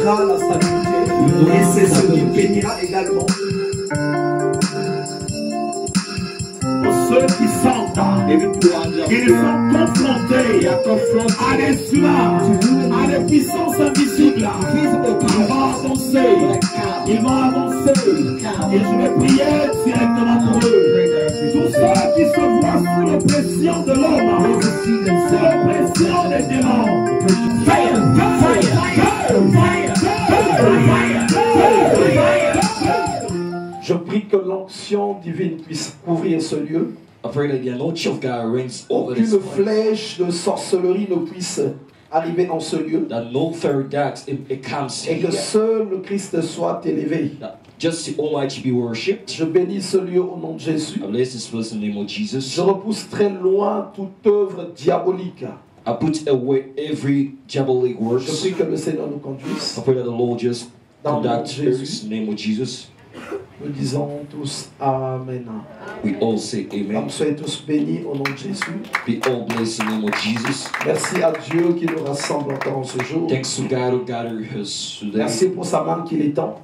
bénira la stabilité. Et c'est ce qui bénira également ceux qui sentent qu'ils sont confrontés à des cela, à des puissances invisibles. Ils vont avancer. Et je vais prier directement pour eux. Tous ceux qui se voient sous l'oppression de l'homme, sous l'oppression des démons. Fire, fire, fire, fire, fire, fire. Je prie que l'onction divine puisse couvrir ce lieu. I pray that the anointing of God reigns over this Aucune place. flèche de sorcellerie ne puisse arriver en ce lieu. That no fairy darts it comes Et que here. seul le Christ soit élevé. That just the Almighty be worshipped. Je bénis ce lieu au nom de Jésus. I bless this place in the name of Jesus. Je repousse très loin toute œuvre diabolique. I put away every diabolic Je works. prie que le Seigneur nous conduise. I pray that the Lord just Dans le nom de conduct Jésus. us in the name of Jesus. Nous disons tous Amen. We all say amen. Soyez tous bénis au nom de Jésus. Be all blessed in the name of Jesus. Merci à Dieu qui nous rassemble encore en ce jour. Thanks to God who gathered us today. Merci pour sa main qui l'étend.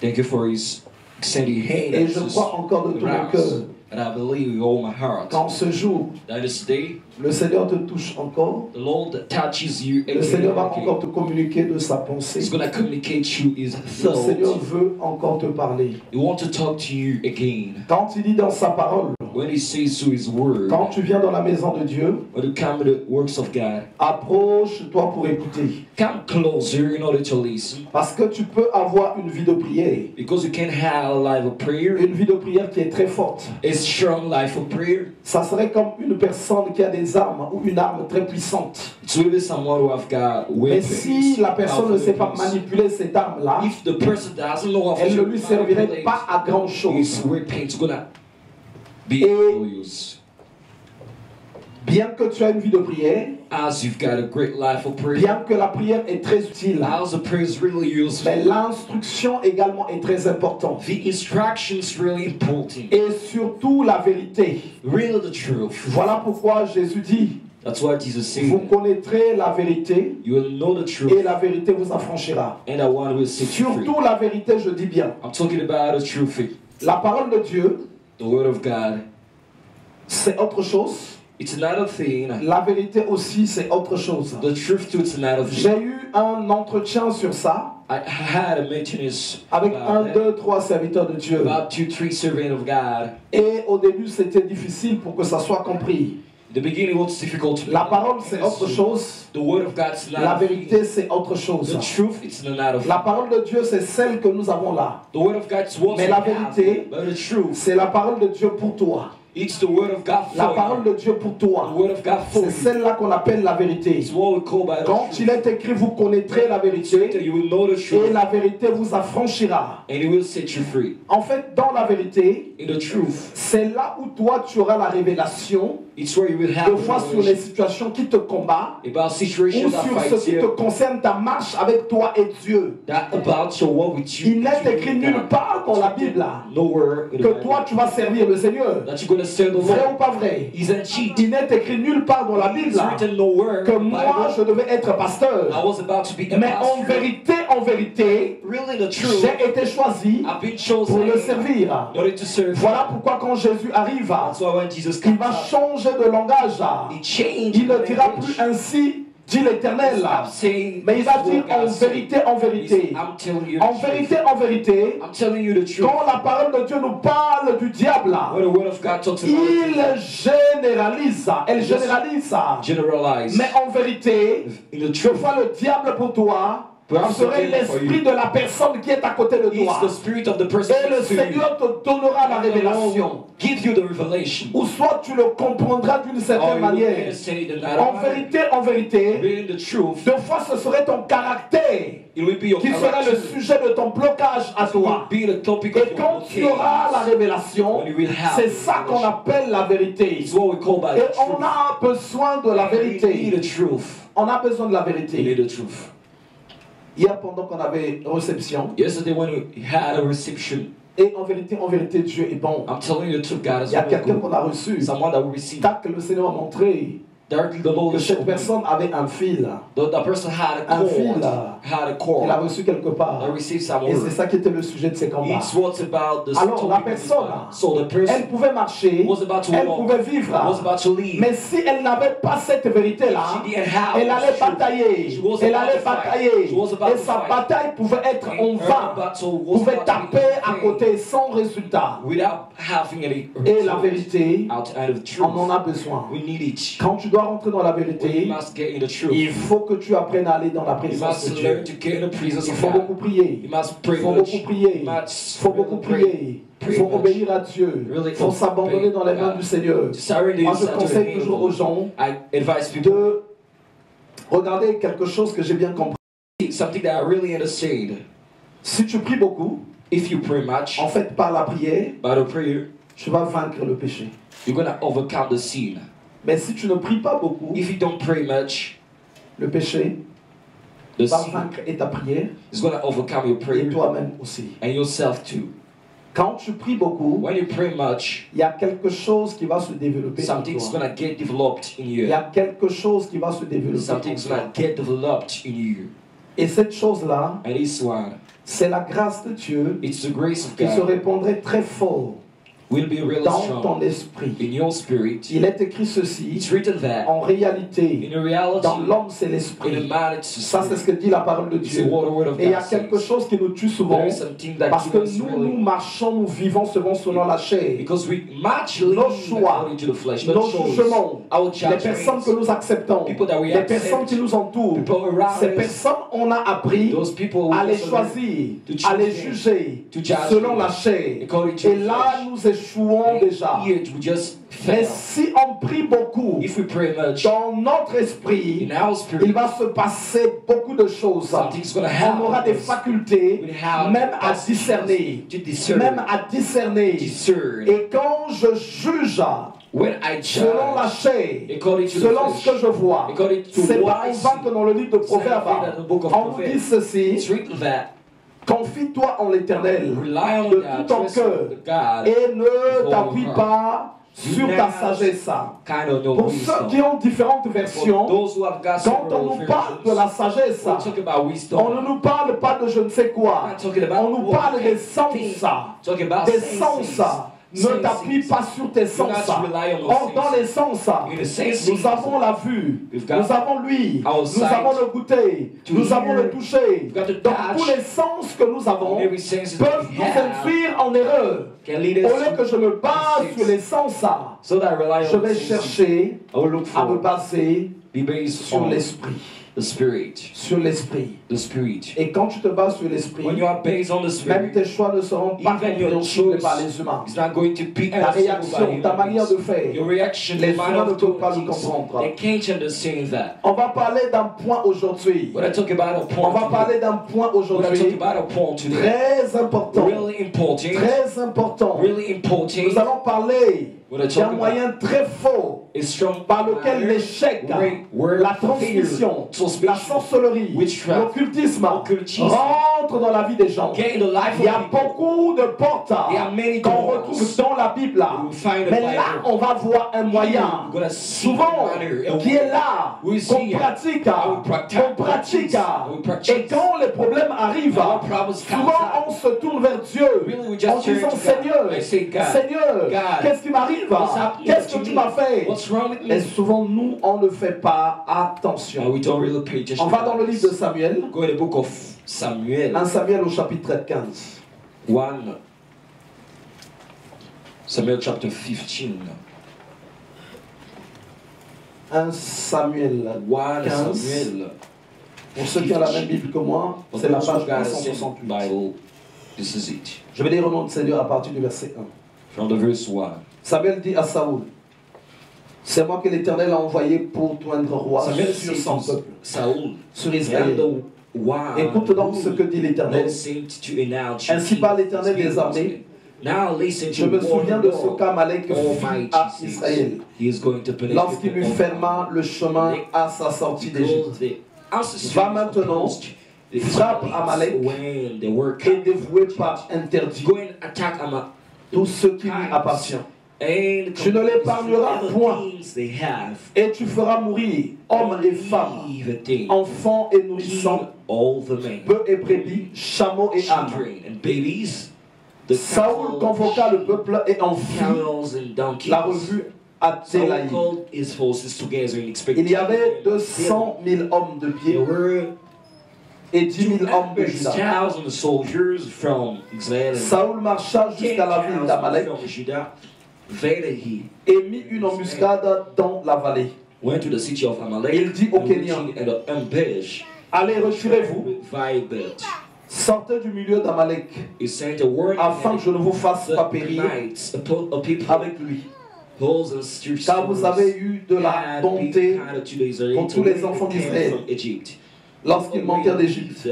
Thank you for His extended hand. Et je crois encore de tout mon cœur And I believe with all my heart qu'en ce jour, that this day le Seigneur te touche encore. the Lord touches you Le again. Seigneur va encore te communiquer de sa pensée. He's going to communicate you His Le Seigneur thoughts. veut encore te parler. He wants to talk to you again. Quand il dit dans sa parole, When He says to His word, quand tu viens dans la maison de Dieu, when you come to the works of God, approche-toi pour écouter. come closer in order to listen. Parce que tu peux avoir une vie de prière. Because you can have a life of prayer, Une vie de prière qui est très forte. a strong life of prayer. Ça serait comme une personne qui a des armes ou une arme très puissante. It's really someone who have got Mais weapons. si la personne ne sait pas powerful weapons. manipuler cette arme-là, If the person doesn't know how elle ne to lui servirait manipulate pas à grand his chose. weapons, gonna be Et- no use. Bien que tu aies une vie de prière, As you've got a great life of prayer, bien que la prière est très utile, as the prayer is really useful, mais l'instruction également est très importante. the instruction is really important. Et surtout la vérité. Really the truth. Voilà pourquoi Jésus dit, That's why Jesus vous said, connaîtrez la vérité you will know the et truth, la vérité vous affranchira. and the one will set you free. Surtout la vérité, je dis bien. I'm talking about the truth. La parole de Dieu, The word of God. c'est autre chose. It's another thing. La vérité aussi, c'est autre chose. The truth too, it's another thing. J'ai eu un entretien sur ça I had a maintenance avec un, about that. deux, trois serviteurs de Dieu. About 2, 3 servants of God. Et au début, c'était difficile pour que ça soit compris. In the beginning, it was difficult to La parole, c'est autre chose. The word of God's not La a thing. vérité, c'est autre chose. The truth, it's another thing. La parole de Dieu, c'est celle que nous avons là. The word of God's what Mais we la have, vérité, but the truth, c'est la parole de Dieu pour toi. it's the word of God La for parole you. de Dieu pour The toi. word of God for C'est you. celle-là qu'on appelle la vérité. It's what we call by the Quand truth. il est écrit, vous connaîtrez la That vérité you will know the et truth, la vérité vous affranchira. and it will set you free. En fait, dans la vérité, In the truth, c'est là où toi tu auras la révélation, it's where you will de have fois sur les revelation situations qui te combattent about ou situations that sur ce fight qui te you, concerne ta marche avec toi et Dieu. that about your walk with you. Il n'est écrit nulle part dans la Bible Nowhere in the que Bible toi tu vas servir le Seigneur. that you're going to serve the Vrai ou Lord. pas vrai? Isn't cheat. Il n'est écrit nulle part dans la Bible It's written nowhere que in the moi je Bible. devais être pasteur. I was about to be a Mais en pastor. vérité, Really the truth, j'ai été choisi I've been pour chosen le servir. in order to serve. Voilà pourquoi quand Jésus arrive, That's why when Jesus il comes va up, changer de langage. he changed Il ne the dira language. plus ainsi, dit l'Éternel. Stop saying Mais il va this dire word en God said. vérité, en vérité. I'm telling you En the truth. vérité, en vérité, I'm telling you the truth. quand la parole de Dieu nous parle du diable, When the word of God talks about il it, généralise, elle généralise. generalize. Mais en vérité, In the je truth, vois le diable pour toi, serait l'esprit de la personne qui est à côté de it's toi. the spirit of the person Et le next to you. Seigneur te donnera la And the révélation. Lord give you the revelation. Ou soit tu le comprendras d'une Or certaine you will manière. understand it in En another vérité, way. In the truth, deux fois ce serait ton caractère it will be your qui sera le character. sujet de ton blocage à It will toi. be the topic Et of your quand tu auras la blockade. révélation, When you will have c'est the ça qu'on revelation. appelle la vérité. It's what we call by Et the on truth. a besoin de la We need vérité. the truth. On a besoin de la We vérité. need the truth. Hier, pendant qu'on avait réception, Yesterday when we had a reception, et en vérité, Dieu est bon. I'm telling you the truth, God Il is y a really quelqu'un good. qu'on a reçu. Someone that we received. Tac, le Seigneur a montré. directly below que the cette shoulder. personne avait un fil. The person had a Un fil cord. Had a cord. qu'il a reçu quelque part. I received some Et word. c'est ça qui était le sujet de ces combats. It's what's about the Alors la topic of this personne, Bible. So the person elle pouvait marcher, was about to elle walk, pouvait vivre, was about to leave. mais si elle n'avait pas cette vérité-là, She didn't have elle allait the truth. batailler, She was elle about allait to fight. batailler, She was about et to sa fight. bataille pouvait être en And her vain, battle was pouvait about to be taper à in vain. côté sans résultat. Without having any Et la vérité, out of the truth. on en a besoin. We need it. Quand tu dois rentrer dans la We vérité, must get in the truth. il faut que tu apprennes à aller dans la You présence de must Dieu. learn to get in the presence Il of faut God. beaucoup prier. You must Il pray faut much. beaucoup prier. You Il must faut beaucoup prier. Il faut obéir à Dieu. Il faut s'abandonner dans les mains du Seigneur. Moi, je conseille toujours aux gens I advise people de regarder quelque chose que j'ai bien compris. something that I really understand. Si tu pries beaucoup, If you pray much, en fait, par la prière, by the prayer, tu vas vaincre le péché. you're gonna overcome the sin. Mais si tu ne pries pas beaucoup, If you don't pray much, le péché the va sin vaincre et ta prière, is gonna overcome your et prayer toi-même aussi. and yourself too. Quand tu pries beaucoup, When you pray much, il y a quelque chose qui va se développer en something's toi. gonna get developed in Il you. y a quelque chose qui va se développer en Something's toi. gonna get developed in you. Et cette chose-là, And this one, c'est la grâce de Dieu it's the grace of qui se God répandrait très fort will be really dans strong ton esprit. in your spirit. Il est écrit ceci, It's written that en réalité, in reality, dans l'homme c'est in the l'esprit. man it's the Ça c'est ce spirit. que dit la parole de It's Dieu. the word of Et il y a God quelque says. chose qui nous tue souvent, There is something that parce que gives us nous really, marchons, nous vivons selon la chair. because we much Nos live choix, according to the flesh, nos not choice. jugements, Our les personnes que judgments, nous acceptons, people that we les personnes accept, qui nous entourent, people around ces us, personnes, on a appris those people à who les also choisir, to choose à les them, juger to judge selon them la chair. according to Et the là, flesh. nous échouons déjà. Here we just Mais fail. si on prie beaucoup, If we pray much, dans notre esprit, in our spirit, il va se passer beaucoup de choses. something's gonna On aura happen. des facultés, We'll have même à capacities discerner. to discern. Même à discerner. Discern. Et quand je juge When I selon la judge, chair, according to the selon flesh, ce que je vois, according to c'est what pas I en see, vain que dans le livre de it's not Proverbes, in vain that the book of on nous dit Proverbs, ceci, it's written that confie-toi en l'Éternel rely on de God, tout ton trust cœur on God, et ne all t'appuie your pas sur ta sagesse. kind of no Pour ceux wisdom. qui ont différentes For versions, those who have got quand on several nous parle de versions, la sagesse, we're talking about wisdom. on ne nous parle pas de je ne sais quoi. We're not talking about On nous what parle we des can think. sens. Talking about Des senses. sens. Ne t'appuie pas sur tes sens. Or, dans les sens, nous avons la vue, nous avons l'ouïe, nous avons le goûter, nous avons le toucher. Donc, tous les sens que nous avons peuvent nous induire en erreur. Au lieu que je me base sur les sens, je vais chercher à me baser sur l'esprit. The spirit. Sur l'esprit. The spirit. Et quand tu te bases sur l'esprit, When you are based on the même spirit, tes choix ne seront pas even your compréhensibles choice par les humains. is not going to be Ta understood by réaction, ta manière de humans. faire, Your reaction, les the manner humains ne of peuvent doing pas le things, comprendre. they can't understand that. On va parler d'un point aujourd'hui. When I talk about a On point va today, parler d'un point when I talk aujourd'hui about a point today, très important. really important, Très important. really important, Nous allons parler when I d'un talk about moyen très fort is strong par lequel l'échec, la transmission, la sorcellerie, witchcraft, l'occultisme occultisme, rentre dans la vie des gens. get in the life Il y a of people. beaucoup de portes There are many qu'on doors retrouve dans la Bible. we find the Mais Bible. là, on va voir un moyen, We're gonna see souvent, a manner, a qui est way. là, We qu'on see it. pratique, We practice. We practice. Et quand les problèmes arrivent, Our problems come souvent on se tourne vers Dieu Really, we just en disant, turn to God. Seigneur, I say, God, Seigneur, God, qu'est-ce qui m'arrive? what's happening Qu'est-ce to que tu me? m'as fait? What's wrong with Et me? souvent, nous, on ne fait pas And attention. we don't really pay attention. On va dans le livre de Samuel, Go in the book of Samuel. 1 Samuel au chapitre 15. 1 Samuel chapter 15. 1 Samuel 1 15. Samuel. Pour ceux qui ont la même Bible que moi, c'est la page God sent 168. Bible. This is it. Je vais lire au nom du Seigneur à partir du verset 1. From the verse 1. Samuel dit à Saoul, c'est moi que l'Éternel a envoyé pour toindre roi Samuel sur said son to peuple, Saul, sur I am Israël. the one Écoute donc ce que dit l'Éternel. Lord sent to announce Ainsi you parle King l'Éternel of des Israel. armées. Now listen Je to me what souviens the de ce Lord qu'Amalek fit Almighty à says. Israël He is going to punish lorsqu'il lui people of ferma le chemin à sa sortie because d'Égypte. the ancestors Va maintenant, opposed the frappe Israelites Amalek when they were et dévoué par interdit go and attack Amalek tout ce qui lui appartient. And Tu ne l'épargneras the point. things they have, Et tu feras mourir hommes et femmes, everything, enfants et nourrissants, all the men, bœufs et brebis, chameaux et ânes. children and babies, the Saoul convoqua le peuple et en fit camels and donkeys. la revue à Saul Télaï. called his forces together and expected. Il y avait 200 000 hommes de pied There were et 10 000 hommes de Juda. 2,000 soldiers from Israel and Saoul marcha jusqu'à la ville 10,000 d'Amalek from Judah. Invaded he et mit une embuscade dans la vallée. went to the city of Amalek. Il dit aux and Kéniens, reaching at an ambush allez, retirez-vous, with Vibert. sortez du milieu d'Amalek, He sent a warning afin que je ne vous fasse pas the périr knights, a people, avec lui. bulls and steers, Car vous avez eu de la had bonté been kind to the Israelites pour tous les when enfants they came d'Israël. from Egypt. Lorsqu'ils montèrent d'Égypte.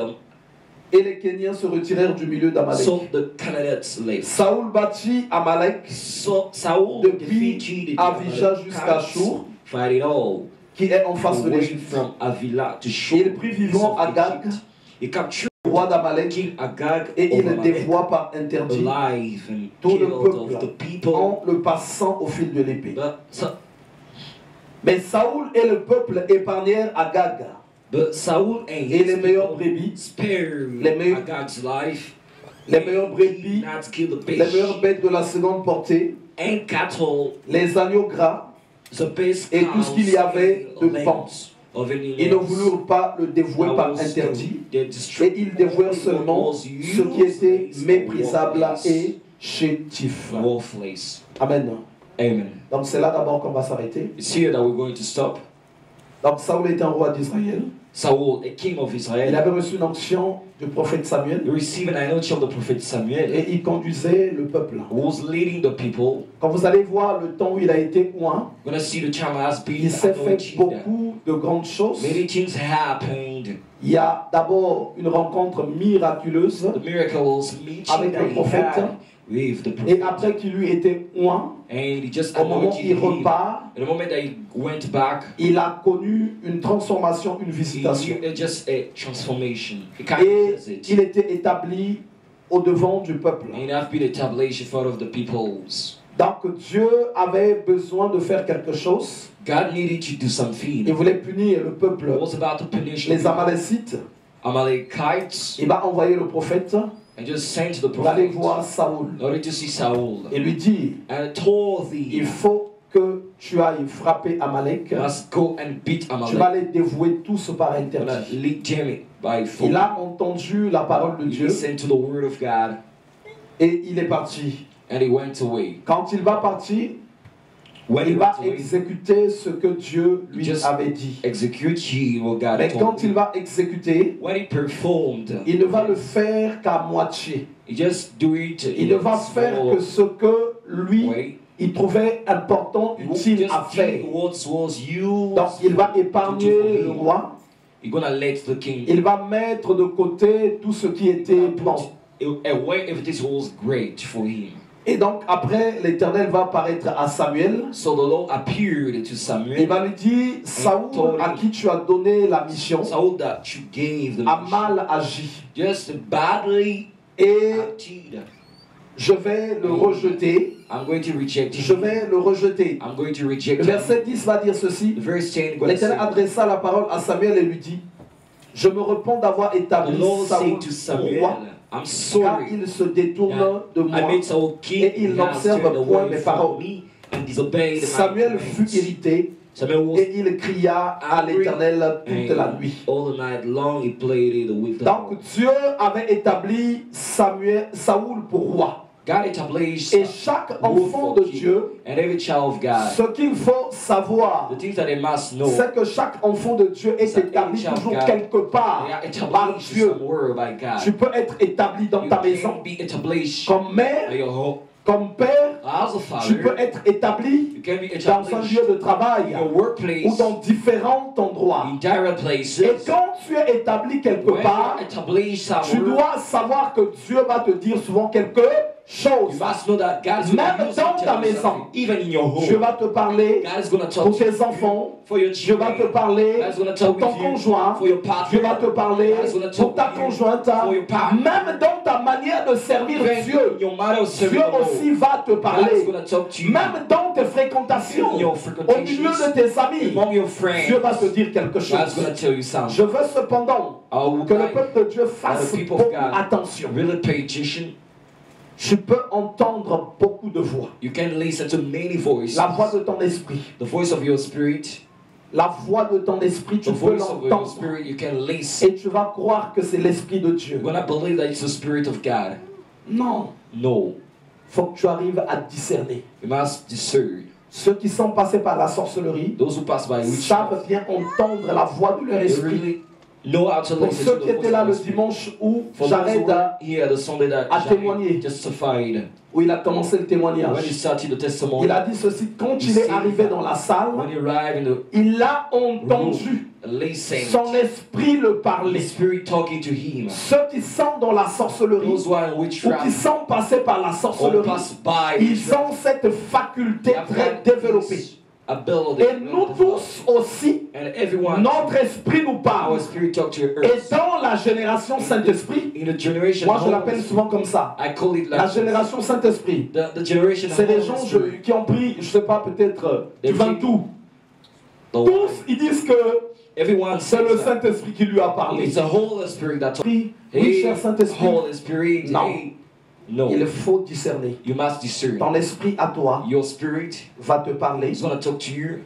Et les Kéniens se retirèrent du milieu d'Amalek. So the Canaanites left. Saoul battit Amalek So Saul depuis defeated Avijah the jusqu'à Amalekites, Shur, fight it all. qui est en face de Went l'Égypte. from Avila to Shur. Il prit vivant Agag, He captured roi d'Amalek, King Agag et il of le Amalek dévoua par interdit alive and tout le killed of the peuple people. en le passant au fil de l'épée. But Mais Saoul et le peuple épargnèrent Agag Saul and et les his meilleures people brebis, spared les meilleurs- Agag's life. les meilleures brebis, Not kill the les best meilleures bêtes de la seconde portée, and cattle, les agneaux gras, the best et tout ce qu'il y avait de cows, pan. lambs of any Ils ne lands. voulurent pas le dévouer That par was interdit, they et destroyed ils dévouèrent seulement what was ce qui était useless méprisable and et chétif. worthless. Amen. Amen. Donc c'est là d'abord qu'on va s'arrêter. It's here that we're going to stop. Donc Saoul était un roi d'Israël. Saul, a king of Il Israel, avait reçu une onction du prophète Samuel he received an anointing of the prophet Samuel, et il conduisait le peuple. who was leading the people. Quand vous allez voir le temps où il a été oint, We're going to see the child has been il s'est fait anointed. beaucoup de grandes choses. Many things happened. Il y a d'abord une rencontre miraculeuse The miracles meeting avec that le he prophète. had with the Et prophet. après qu'il eut été oint, And he just au moment où anointed il him. repart, At the moment that he went back, il a connu une transformation, une visitation. he just a transformation. He kind Et of visit. il était établi au devant du peuple. And he have been established in front of the peoples. Donc Dieu avait besoin de faire quelque chose. God needed to do something. Il voulait punir le He peuple, was about to punish the les people. Amalécites. Amalekites. Il va envoyer le prophète And just sent the pour aller prophet voir Saoul in order to see Saul. et lui dire, And told thee, il faut que tu ailles frapper Amalek. you must go and beat Tu vas Amalek. les dévouer tous par Gonna interdit. lead them by Il force. a entendu la parole de He Dieu listened to the word of God et il est parti. and he went away. Quand il va partir, When he il va went away, exécuter ce que Dieu lui Just avait dit. execute he what God Mais told quand il him. va exécuter, When he performed, il ne va le faire qu'à moitié. he just do it Il ne va faire que ce que lui, way. il trouvait important, He utile à just faire. did what was used. Donc il va to épargner do le for him. roi. He's gonna let the king Il va mettre de côté tout ce qui était bon. away everything was great for him. Et donc après, l'Éternel va apparaître à Samuel. So the Lord appeared to Il Samuel. va lui dire, Saoul, à qui tu as donné la mission, Saul that you gave the a mission, mal agi. just badly Et acted. je vais le rejeter. I'm going to reject Je him. vais le rejeter. I'm going to Le reject him. verset 10 va dire ceci. The verse 10 going to L'Éternel say, adressa la parole à Samuel et lui dit, je me repens d'avoir the établi Lord Saoul said to roi, Samuel, I'm car sorry il se détourne that de I moi. made Saul king Et il and he has n'observe turned point away mes from paroles. me and disobeyed my Samuel fut commands. irrité Samuel was et il cria à angry, l'Éternel toute la and nuit. all the night long he played it with the Donc Dieu avait établi Saoul pour roi. God established Et chaque enfant de Dieu, and every child of God. ce qu'il faut savoir, The things that they must know, c'est que chaque enfant de Dieu est That établi each of toujours God, quelque part they are par established Dieu. somewhere by God. Tu peux être établi dans You ta can maison be established comme mère, by your home. comme père. As a Tu father, peux être établi you can be dans un established lieu de in travail your ou workplace, dans différents endroits. in different places. Et quand tu es établi quelque When part, you're established tu somewhere, dois savoir que Dieu va te dire souvent quelque you chose. must know that God is going Même to use dans it to ta tell you maison, something. Even in your Dieu home, va te parler God is going to talk pour to tes you, enfants. for your Dieu va te children. parler God is going to pour talk ton with you, conjoint. for your partner. Dieu va te parler God is going to pour talk ta with you, conjointe. for your partner. Même dans ta ta manière de servir Dieu, Your matter of serving Dieu the Lord. aussi va te God is parler. going to talk to you. Même dans tes fréquentations, Your au milieu de tes amis, among your friends, Dieu va te dire quelque God's chose. going to tell you something. Je veux cependant I would que le like peuple de Dieu fasse the people beaucoup of God attention. really pay attention. Tu peux entendre beaucoup de voix. You can listen to many voices. La voix de ton esprit. The voice of your spirit. La voix de ton esprit, tu The peux voice of your l'entendre. spirit, you can listen. Et tu vas croire que c'est l'esprit de Dieu. You're going to believe that it's the spirit of God. Non. No. Il faut que tu arrives à discerner. You must discern. Ceux qui sont passés par la sorcellerie Those who pass by savent witchcraft, bien entendre la voix de leur they esprit. really know how to Pour listen ceux to qui the voice étaient là of le the spirit. dimanche où For those who Jared were a, here the Sunday that a Jared témoigné, testified, où il a commencé le when he témoignage, started the testimony, il a dit ceci, quand il est arrivé dans la salle, when he arrived in the il a entendu listening, son esprit le the parler. spirit talking to him. Ceux qui sont dans la sorcellerie Those who are in ou qui witchcraft sont passés par la or sorcellerie, pass by ils witchcraft, ont cette faculté they have très got développée. this ability. Et nous tous aussi, And everyone, notre esprit nous our parle. spirit talk to your Et earth. dans la génération Saint-Esprit, In the generation, moi je l'appelle souvent comme ça, I call it la like génération Saint-Esprit. the generation C'est des Holy gens Spirit. qui ont pris, je sais pas, peut-être du Des Ventoux. The- Tous, ils disent que Everyone c'est le says that. Saint-Esprit qui lui a parlé. It's the Holy Spirit that talks. Oui, Hey, cher Saint-Esprit, Holy Spirit. Non. Hey. No. il faut discerner. You must discern. Ton esprit à toi Your spirit va te parler is going to talk to you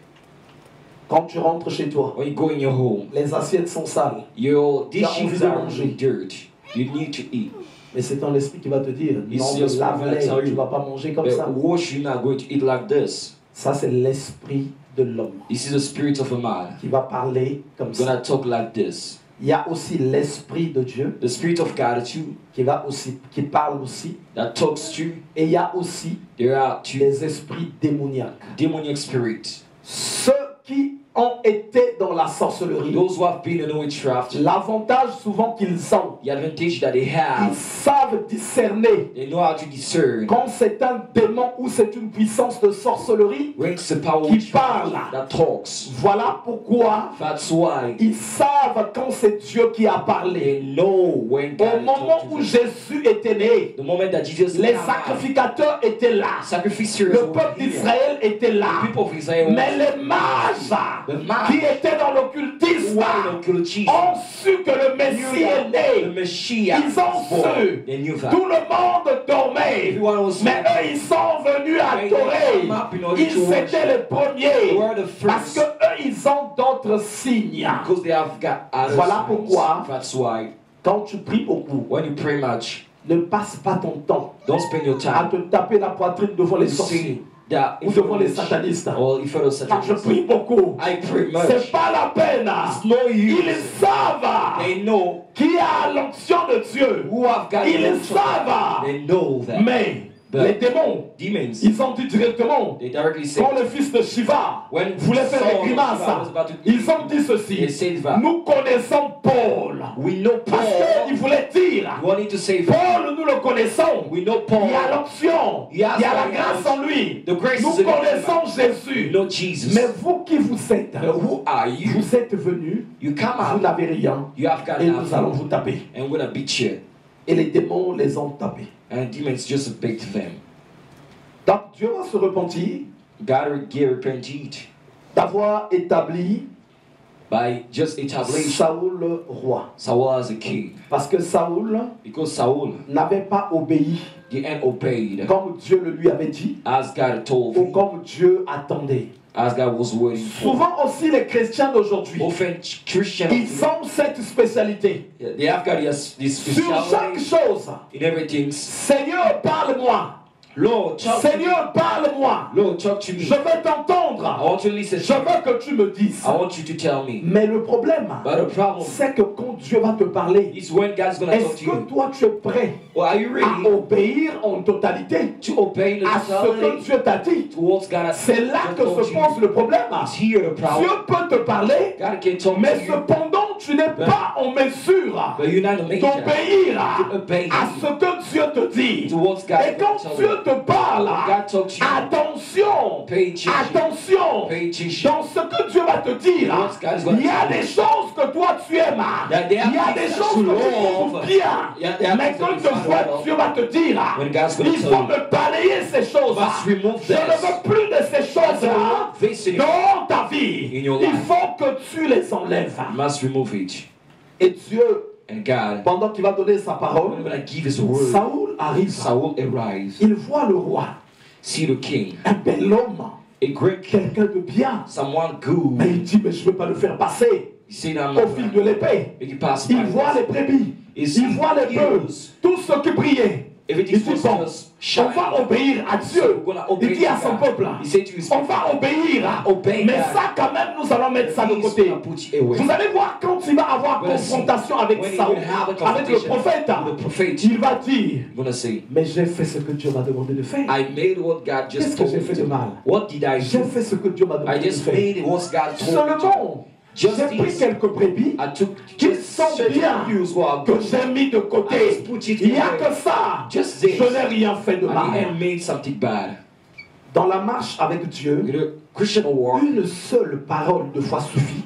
quand tu rentres chez toi. when you go in your home. Les assiettes sont sales, Your Tu as envie dishes de are manger. really dirt. You need to eat. mais c'est ton esprit qui va te dire It's non, your spirit lave-les, that tell tu you. ne vas pas manger comme But ça. wash, you're not going to eat like this. Ça, c'est l'esprit de l'homme This is the spirit of a man. qui va parler comme You're ça. going to talk like this. Il y a aussi l'esprit de Dieu The spirit of God too, qui parle aussi. that talks to. Et il y a aussi There are two les esprits démoniaques. demonic spirits. Ceux qui ont été dans la sorcellerie, Those who have been in witchcraft, l'avantage souvent qu'ils ont, the advantage that they ils have, savent discerner they know how to discern. quand c'est un démon ou c'est une puissance de sorcellerie. When it's the power of Qui witchcraft parle. that talks. Voilà pourquoi That's why ils savent quand c'est Dieu qui a parlé. they know when God Au moment talks to où them. Jésus était né, The moment that Jesus les came out, sacrificateurs étaient là. sacrificers Le were peuple here. d'Israël était The là. people of Israel Mais les mages qui étaient dans l'occultisme ont su que le Messie est the né. Messiah Ils ont was born. su. They knew that. Tout le monde dormait. Everyone was Mais eux, ils sont venus adorer. Ils étaient les premiers. They were the Parce que first eux, ils ont d'autres signes. because they have got other Voilà signs. pourquoi. That's why Quand tu pries beaucoup, when you pray much, ne passe pas ton temps don't spend your à time te taper la poitrine devant les sorciers saying that ou if devant les you're satanistes. or if you're a Quand je satanist, prie beaucoup, I pray much. c'est pas la peine. It's no use. Ils savent They know qui a l'onction de Dieu. who have got Ils the unction. savent. They know that. Mais But les démons, demons, ils ont dit directement, they directly say, quand le fils de Shiva when voulait faire des Saul grimaces, was about to ils ont dit they ceci. said that Nous connaissons Paul. we know Parce Paul. qu'ils voulaient dire, You wanted to say Paul, nous le connaissons. we know Il Paul. y a l'onction, il y a la grâce en lui. The grace Nous is in him. connaissons Jésus. You know Jesus. Mais vous qui vous êtes, But who are you? vous êtes venus, You come vous out. n'avez rien, You have got et nous allons nothing. vous taper. And we're gonna beat you. Et les démons les ont tapés. And demons just beat them. Donc Dieu va se repentir God will get repented d'avoir établi by just establishing Saoul roi. Saul as a king. Parce que Saoul Because Saul n'avait pas obéi didn't obey comme Dieu le lui avait dit as God told ou him, comme Dieu attendait. as God was waiting for. Souvent aussi les chrétiens d'aujourd'hui, Often Christians, ils ont cette spécialité. they have got this Sur chaque speciality chose, in everything. Seigneur, parle-moi. Lord, talk to me. Seigneur, parle-moi. Lord, talk to me. Je vais I t'entendre. want to listen Je to you. veux que tu me dises. I want you to tell me. Mais le problème, But the problem c'est que quand Dieu va te parler, is when God's going to talk est-ce to que you. toi tu es prêt Well, are you à ready obéir en totalité to obey the à ce que totality Dieu t'a dit? towards God? C'est là que told se you? pose le problème. It's here the Dieu problem. peut te parler, God can talk mais to you, cependant tu n'es pas en mesure but you're not the major d'obéir to obey à him. ce que Dieu te dit. To what God Et quand will tell Dieu you. te parle, God talks to you. attention, Pay attention. attention. Pay attention. Dans ce que Dieu va te dire, What God is going to il y a tell you. des choses que toi tu aimes. That there are Il y a things des that choses you que tu love. trouves bien. Yeah, there are Mais things that you quelquefois find well. Dieu va te dire, When God's going to il tell faut you. me balayer ces choses. Must remove Je ne this. veux plus de ces choses-là This in dans ta vie. in your Il life. faut que tu les enlèves. Must remove it. Et Dieu, And God, pendant qu'il va donner sa parole, when I give His word, Saoul arrive. Saul arrives. Il voit le roi, See the king, un bel homme, a great king, quelqu'un de bien. someone good. Mais il dit, mais je ne veux pas le faire passer You see that au fil de l'épée. Make it pass Il by voit this. les brebis, Is il voit les bœufs, use tout ce qui brillait. everything Il dit, bon, was on shine. va obéir à Dieu. We're gonna obey Il dit à to son God. peuple, He said to his on va obéir. Obey Mais God. ça, quand même, nous allons mettre ça de He's côté. gonna put it away. Vous allez voir quand il va avoir We're gonna see. confrontation avec When he Saoul, will have a avec le confrontation prophète, with the prophet, il va dire, I'm gonna say, mais j'ai fait ce que Dieu m'a demandé de faire. I made what God Qu'est-ce just que told j'ai me fait de to. mal? What did I J'ai do? fait ce que Dieu m'a I demandé de just faire. made what God told me to. Seulement, Just j'ai pris this. quelques brebis I took qui just sont bien, use what que j'ai mis de I côté. just put it Il n'y a away. que ça. Just Je this. n'ai rien fait de I mal. didn't made something bad. Dans la marche avec Dieu, You know, Christian walk, une seule parole de foi suffit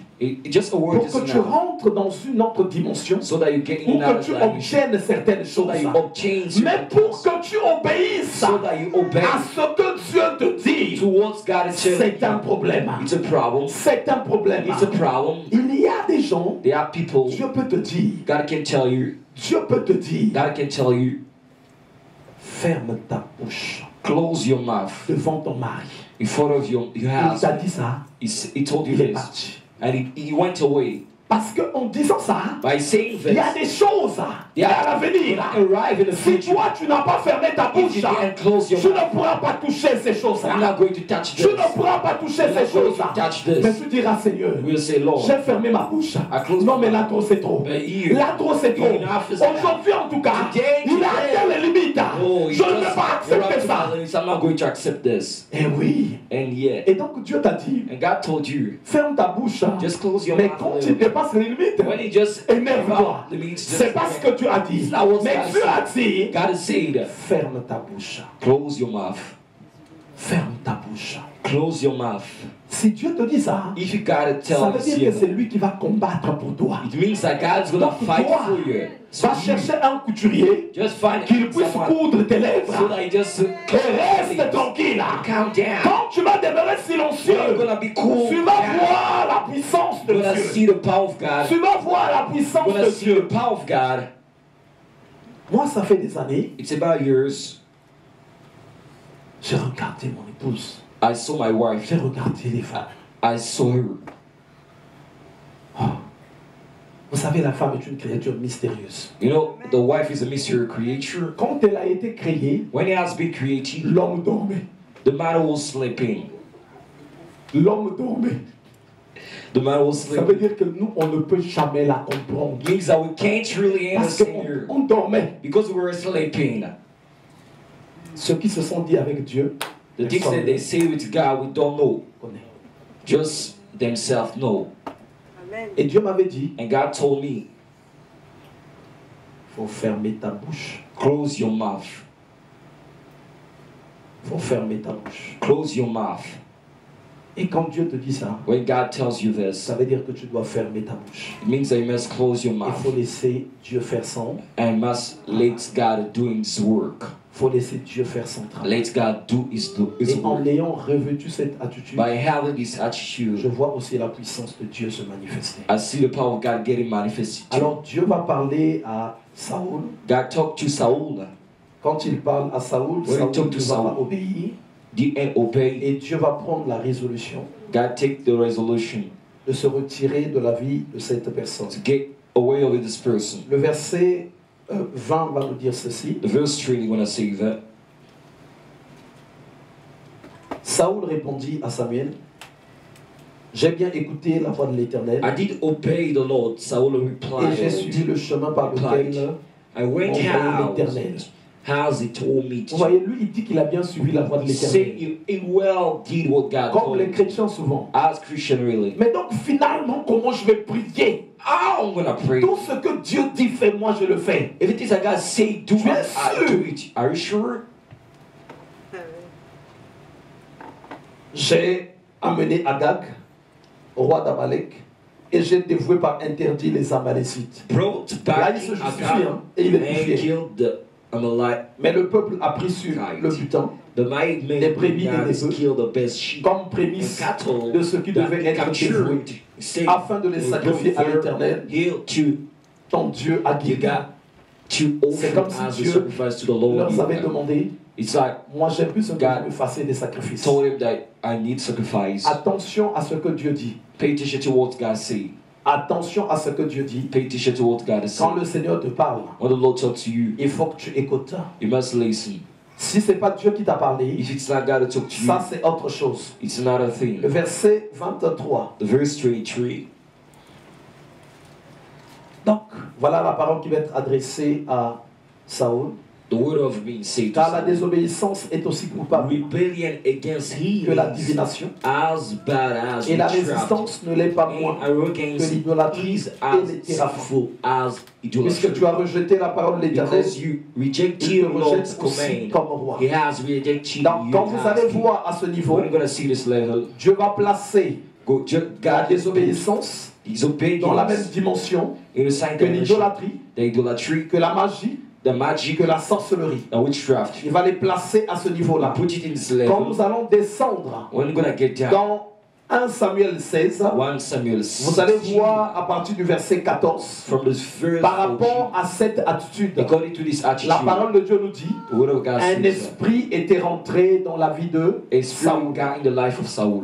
just a word pour is que tu enough. rentres dans une autre dimension, So that you get pour in que another tu dimension. obtiennes certaines So choses. that you obtain Mais certain pour things. que tu obéisses So that you obey à ce que Dieu te dit, to what God is telling c'est un you. problème. It's a problem. C'est un problème. It's a problem. Il y a des gens, There are people, Dieu peut te dire, God can tell you, Dieu peut te dire, God can tell you, ferme ta bouche close your mouth devant ton mari. in front of your Il house. t'a dit ça, He told you il est this. parti. And he went away. Parce qu'en disant ça, By saying il y a this, des choses à l'avenir. arrive in the Si future. toi, tu n'as pas fermé ta If bouche, you didn't close your tu mouth, ne pourras pas toucher ces you're choses-là. not going to touch Tu this. ne pourras pas toucher You're ces not going choses-là. to touch this. Mais tu diras, Seigneur, We'll say, Lord, j'ai fermé ma bouche. I close Non, my mais là, mouth. trop, c'est trop. But here, Là, trop, c'est trop. enough is enough. Aujourd'hui, en tout cas, Today, il a atteint les limites. oh, Je ne vais pas accepter ça. I'm not going to accept this. Eh oui. And yet, Et donc, Dieu t'a dit, and God told you, ferme ta bouche. just close your Mais mouth. quand a tu little. dépasses les limites, When he just énerve-toi. the means C'est pas ce que tu as dit. not what Mais God Dieu a said. dit, God has said, ferme ta bouche. close your mouth. Ferme ta bouche. Close your mouth. Si Dieu te dit ça, If you gotta ça tell veut dire que you, c'est lui qui va combattre pour toi. it means that God's gonna Donc, fight toi, for you. So Va you chercher un couturier just find qu'il puisse someone coudre tes so lèvres. that you just Et reste tranquille. calm down. Quand tu vas demeurer You're silencieux, gonna be cool. tu vas down. voir la puissance de You're gonna Dieu. see the power of God. Tu vas voir la puissance You're gonna de see Dieu. the power of God. Moi, ça fait des années, It's about years. j'ai regardé mon épouse. I saw my wife. J'ai regardé les femmes. I saw her. Oh. Vous savez, la femme est une créature mystérieuse. You know, the wife is a mystery creature. Quand elle a été créée, When it has been created, l'homme dormait. the man was sleeping. L'homme dormait. The man was Ça veut sleeping. dire que nous, on ne peut jamais la comprendre. It means that we can't really Parce understand her qu'on dormait. because we were sleeping. Ceux qui se sont dit avec Dieu, The things that they say with God, we don't know. connaissent. Just themselves know. Et Dieu m'avait dit, And God told me, il faut fermer ta bouche. close your mouth. Il faut fermer ta bouche. Close your mouth. Et quand Dieu te dit ça, When God tells you this, ça veut dire que tu dois fermer ta bouche. it means that you must close your Il mouth faut laisser Dieu faire son. and must let God do His work. Il faut laisser Dieu faire son travail. Let God do His Et en work. ayant revêtu cette attitude, By having this je attitude, vois aussi la puissance de Dieu se manifester. I see the power of God getting manifested. Alors Dieu va parler à Saoul. God talked to Saul, Quand il parle à Saoul, When he Saoul talked to va Saul, obéir. didn't obey. Et Dieu va prendre la résolution God take the resolution de se retirer de la vie de cette personne. to get away with this person. Le verset 20 va nous dire ceci. The verse 3, when I say that, Saoul répondit à Samuel, j'ai bien écouté la voix de l'Éternel I did obey the Lord. Saul et j'ai suivi replied, le chemin par lequel I went m'envoyait out l'Éternel. Has he told me to? Vous voyez, lui, il dit qu'il a bien suivi la voie de Say l'Éternel. he well did what God Comme told les him. chrétiens souvent. As Christian really. Mais donc, finalement, comment je vais prier? How I'm gonna pray? Tout ce que Dieu dit, fais, moi je le fais. If it is like God say do it, Tu es I sûr? do it. Are you sure? J'ai amené Agag, roi d'Amalek, et j'ai dévoué par interdit les Amalécites. Brought Là, back il se justifie, Agag hein, et il est and fier. killed the Amalek. Mais le peuple a pris sur le butin, The mighty Les men brebis et les God bœufs, killed the best sheep comme and prémisse cattle de ce qui that devait they être dévoué, captured, saved, afin de les sacrifier à l'Éternel, here to ton Dieu à you Gilgal. got to C'est offer comme si as a Dieu sacrifice to the Lord. leur avait demandé, It's like moi j'ai plus ce que God je me fasse des sacrifices. told him that I need sacrifice. Attention à ce que Dieu dit. Pay attention to what God say. Attention à ce que Dieu dit. Pay attention to what God is Quand saying. le Seigneur te parle, When the Lord talks to you, il faut que tu écoutes. you must listen. Si ce n'est pas Dieu qui t'a parlé, If it's not God to talk to you, ça c'est autre chose. it's another thing. Le verset 23. The verse 23. Donc, voilà la parole qui va être adressée à Saül. The word of being saved. Car la désobéissance est aussi coupable Rebellion against Him que la is divination. as bad as Et la witchcraft. résistance ne l'est pas moins And arrogance que l'idolâtrie is et as les théraphins. sinful as Puisque idolatry. tu as rejeté la parole de l'Éternel, Because you il rejected te Lord's rejette aussi command, comme roi. He has rejected Donc, you quand vous as allez king. voir à ce niveau, When you're going to see this level, Dieu va placer la God is désobéissance He's obeying dans la même dimension in the same que dimension. l'idolâtrie, The idolatry, que la magie, the magic, que la sorcellerie. the witchcraft. Il va les placer à ce niveau-là. Put it in this Quand level. nous allons descendre When you're going to get down, dans 1 Samuel 16, 1 Samuel vous allez 16, voir à partir du verset 14, from the first par rapport à cette attitude, according to this attitude, la parole de Dieu nous dit, the word of God un says, esprit était rentré dans la vie de a spirit Saül. got in the life of Saul.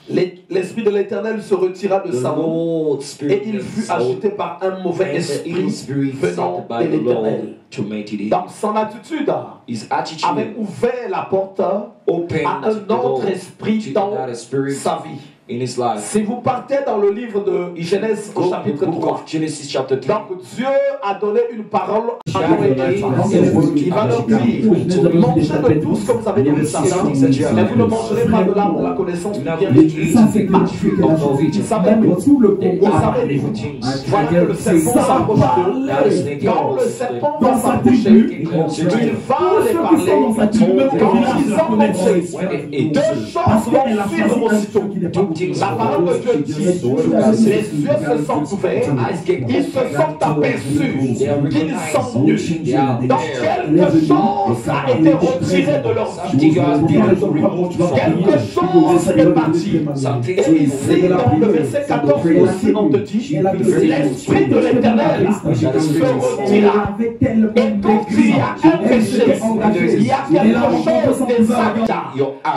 L'esprit de l'Éternel se retira de The Saül Lord et spirit il of fut Saul, agité par un mauvais and the evil esprit spirit venant sent by de the Lord l'Éternel. tormented him. Dans son attitude, His avait attitude ouvert la porte opened à un the door autre esprit to dans another spirit sa vie. in his life. Si vous partez dans le livre de Genèse au Go to the chapitre book 3, of Genesis chapter 3. donc Dieu a donné une parole à God Noé et gave à sa him femme. a word Il va leur to dire, mangez de tout ce que vous avez dans le jardin, mais vous ne mangerez pas de l'arbre de la connaissance du bien et du mal. Ça, c'est magnifique. Ils savaient Même tout. tout le Ils Congo. savaient tout. Voilà que le serpent s'approche d'eux. Quand le serpent va s'approcher, il va les parler. Quand ils ont mangé, deux choses vont suivre aussitôt. La parole de Dieu dit, les yeux se sont ouverts, ils se sont aperçus qu'ils sont nus. Donc quelque chose a été retiré de leur vie. Quelque chose est parti. Et ici, dans le verset 14 aussi, on te dit, l'Esprit de l'Éternel se retira. Et quand il y a un péché, il y a quelque chose des actes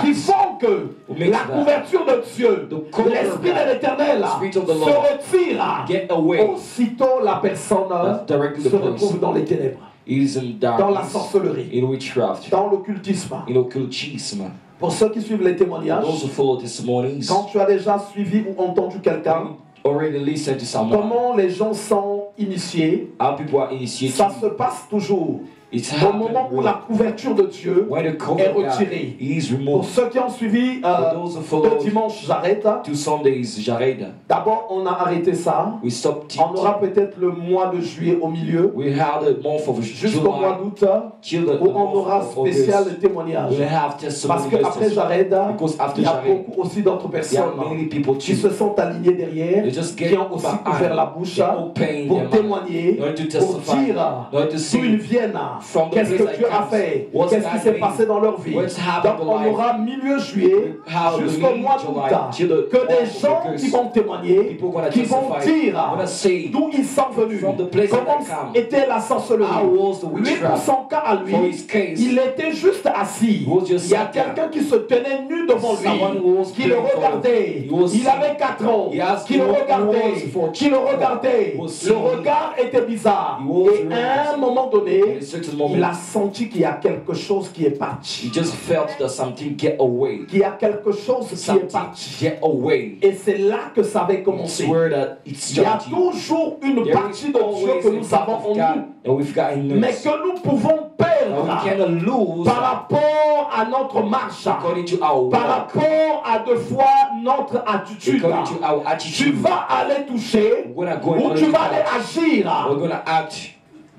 qui font que la couverture de Dieu, l'Esprit de l'Éternel se retire. Aussitôt la personne se retrouve dans les ténèbres, Is in dans la darkness, sorcellerie, in witchcraft, dans l'occultisme. in occultism. Pour ceux qui suivent les témoignages, Those who follow testimonies, quand tu as déjà suivi ou entendu quelqu'un, already listen to someone. comment les gens sont initiés, How people are initiated. ça se passe toujours It's au moment où happened la couverture de Dieu when the est cover of God retirée. is Pour removed. ceux qui ont suivi For those who follow le dimanche, j'arrête. 2 Sundays, Jared, D'abord, on a arrêté ça. we stopped On aura it. peut-être le mois de juillet au milieu, We had a month of jusqu'au mois July d'août, till the où on month aura of spécial August. témoignage. We have Parce testimony qu'après messages. Jared, Because il after y a Jared, beaucoup aussi d'autres there personnes are many people qui too. se sont alignés derrière, They just qui get ont aussi behind, ouvert la bouche they open pour their mouth, témoigner, in order to pour testify, dire in order to d'où ils see viennent, from the qu'est-ce place que Dieu I a come, fait, what's qu'est-ce qui God s'est made, passé dans leur vie. what's Donc happened in on life. aura milieu juillet How jusqu'au the mois July d'août till the que des month of gens August. qui vont témoigner, People gonna qui vont testify, dire gonna say d'où ils sont venus, from the place comment that they come. était la sorcellerie. How was the Lui, pour witchcraft? son cas à lui, For his case, il était juste assis. he was just Il y a sat there. quelqu'un qui se tenait nu devant Someone lui, who was qui le praying for him. regardait. He was Il avait 4 ans, He has qui le no regardait, words for qui le regardait. was Le seeing. regard était bizarre. He was Et à un moment donné, At a certain moment, il a senti qu'il y a quelque chose qui est parti. he just felt that something get away. Qu'il y a quelque chose qui est Something parti. get away. Et c'est là que ça avait It's commencé. where that it Il y a started. toujours une There partie is de Dieu always que a nous part avons of en God nous, that we've got in mais us. que nous pouvons perdre can lose par rapport à notre marche, according to our par walk, rapport à deux fois notre attitude. according to our Tu attitude. vas aller toucher We're gonna go ou and tu vas aller agir we're gonna act.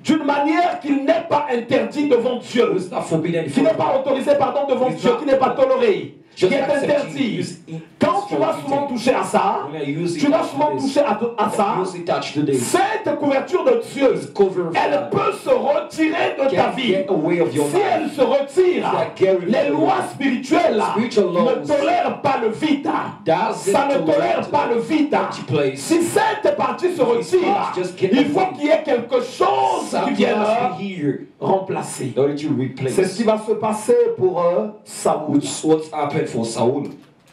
d'une manière qui n'est pas interdite devant Dieu, It's not forbidden. qui n'est pas autorisé, pardon, devant It's Dieu, not- qui n'est pas toléré, qui Just est accepting, interdit. use it. Quand tu vas souvent toucher à ça, When I use it, tu vas souvent this. toucher à ça, Use it, touch today. cette couverture de Dieu, Cover of elle God. peut se retirer de ta Can vie. get away of your Si life. elle se retire, les lois spirituelles Spiritual laws ne tolèrent pas le vide. doesn't Ça ne tolère tolerate pas le vide. empty place. Si cette partie se retire, part just get il faut away. qu'il y ait quelque chose qui Something vienne must be here remplacer. in order to replace. C'est ce qui va se passer pour Saoul. Which what's happened for Saul.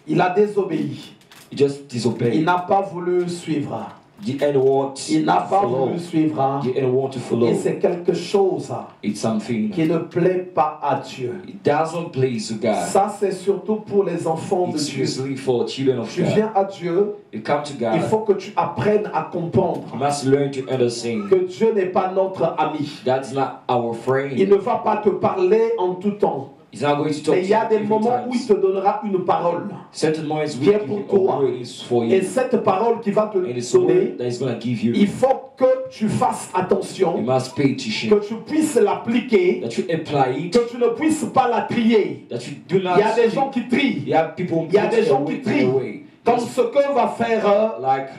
Il a désobéi. He just Il disobeyed. n'a pas voulu suivre. He didn't want Il n'a to pas follow. voulu suivre. He didn't want to follow. Et c'est quelque chose It's something. qui ne plaît pas à Dieu. It doesn't please God. Ça, c'est surtout pour les enfants de It's Dieu. usually for children of Tu God. viens à Dieu, You come to il God. faut que tu apprennes à comprendre You must learn to understand. que Dieu n'est pas notre ami. That's not our Il friend. ne va pas te parler en tout temps. He's not going to talk Mais to il y a you des every moments où il time. te donnera une parole. Certain moments qui est we pour give toi. a word is for Et you. cette parole qui va te And it's a donner, word that is going to give you. il faut que tu fasses You attention, must pay attention. que tu puisses l'appliquer, That you apply it. que tu ne puisses pas la trier. That you do not. Il y a des gens qui trient, You have people il y a des gens qui away, trient, away. comme ce que va faire Like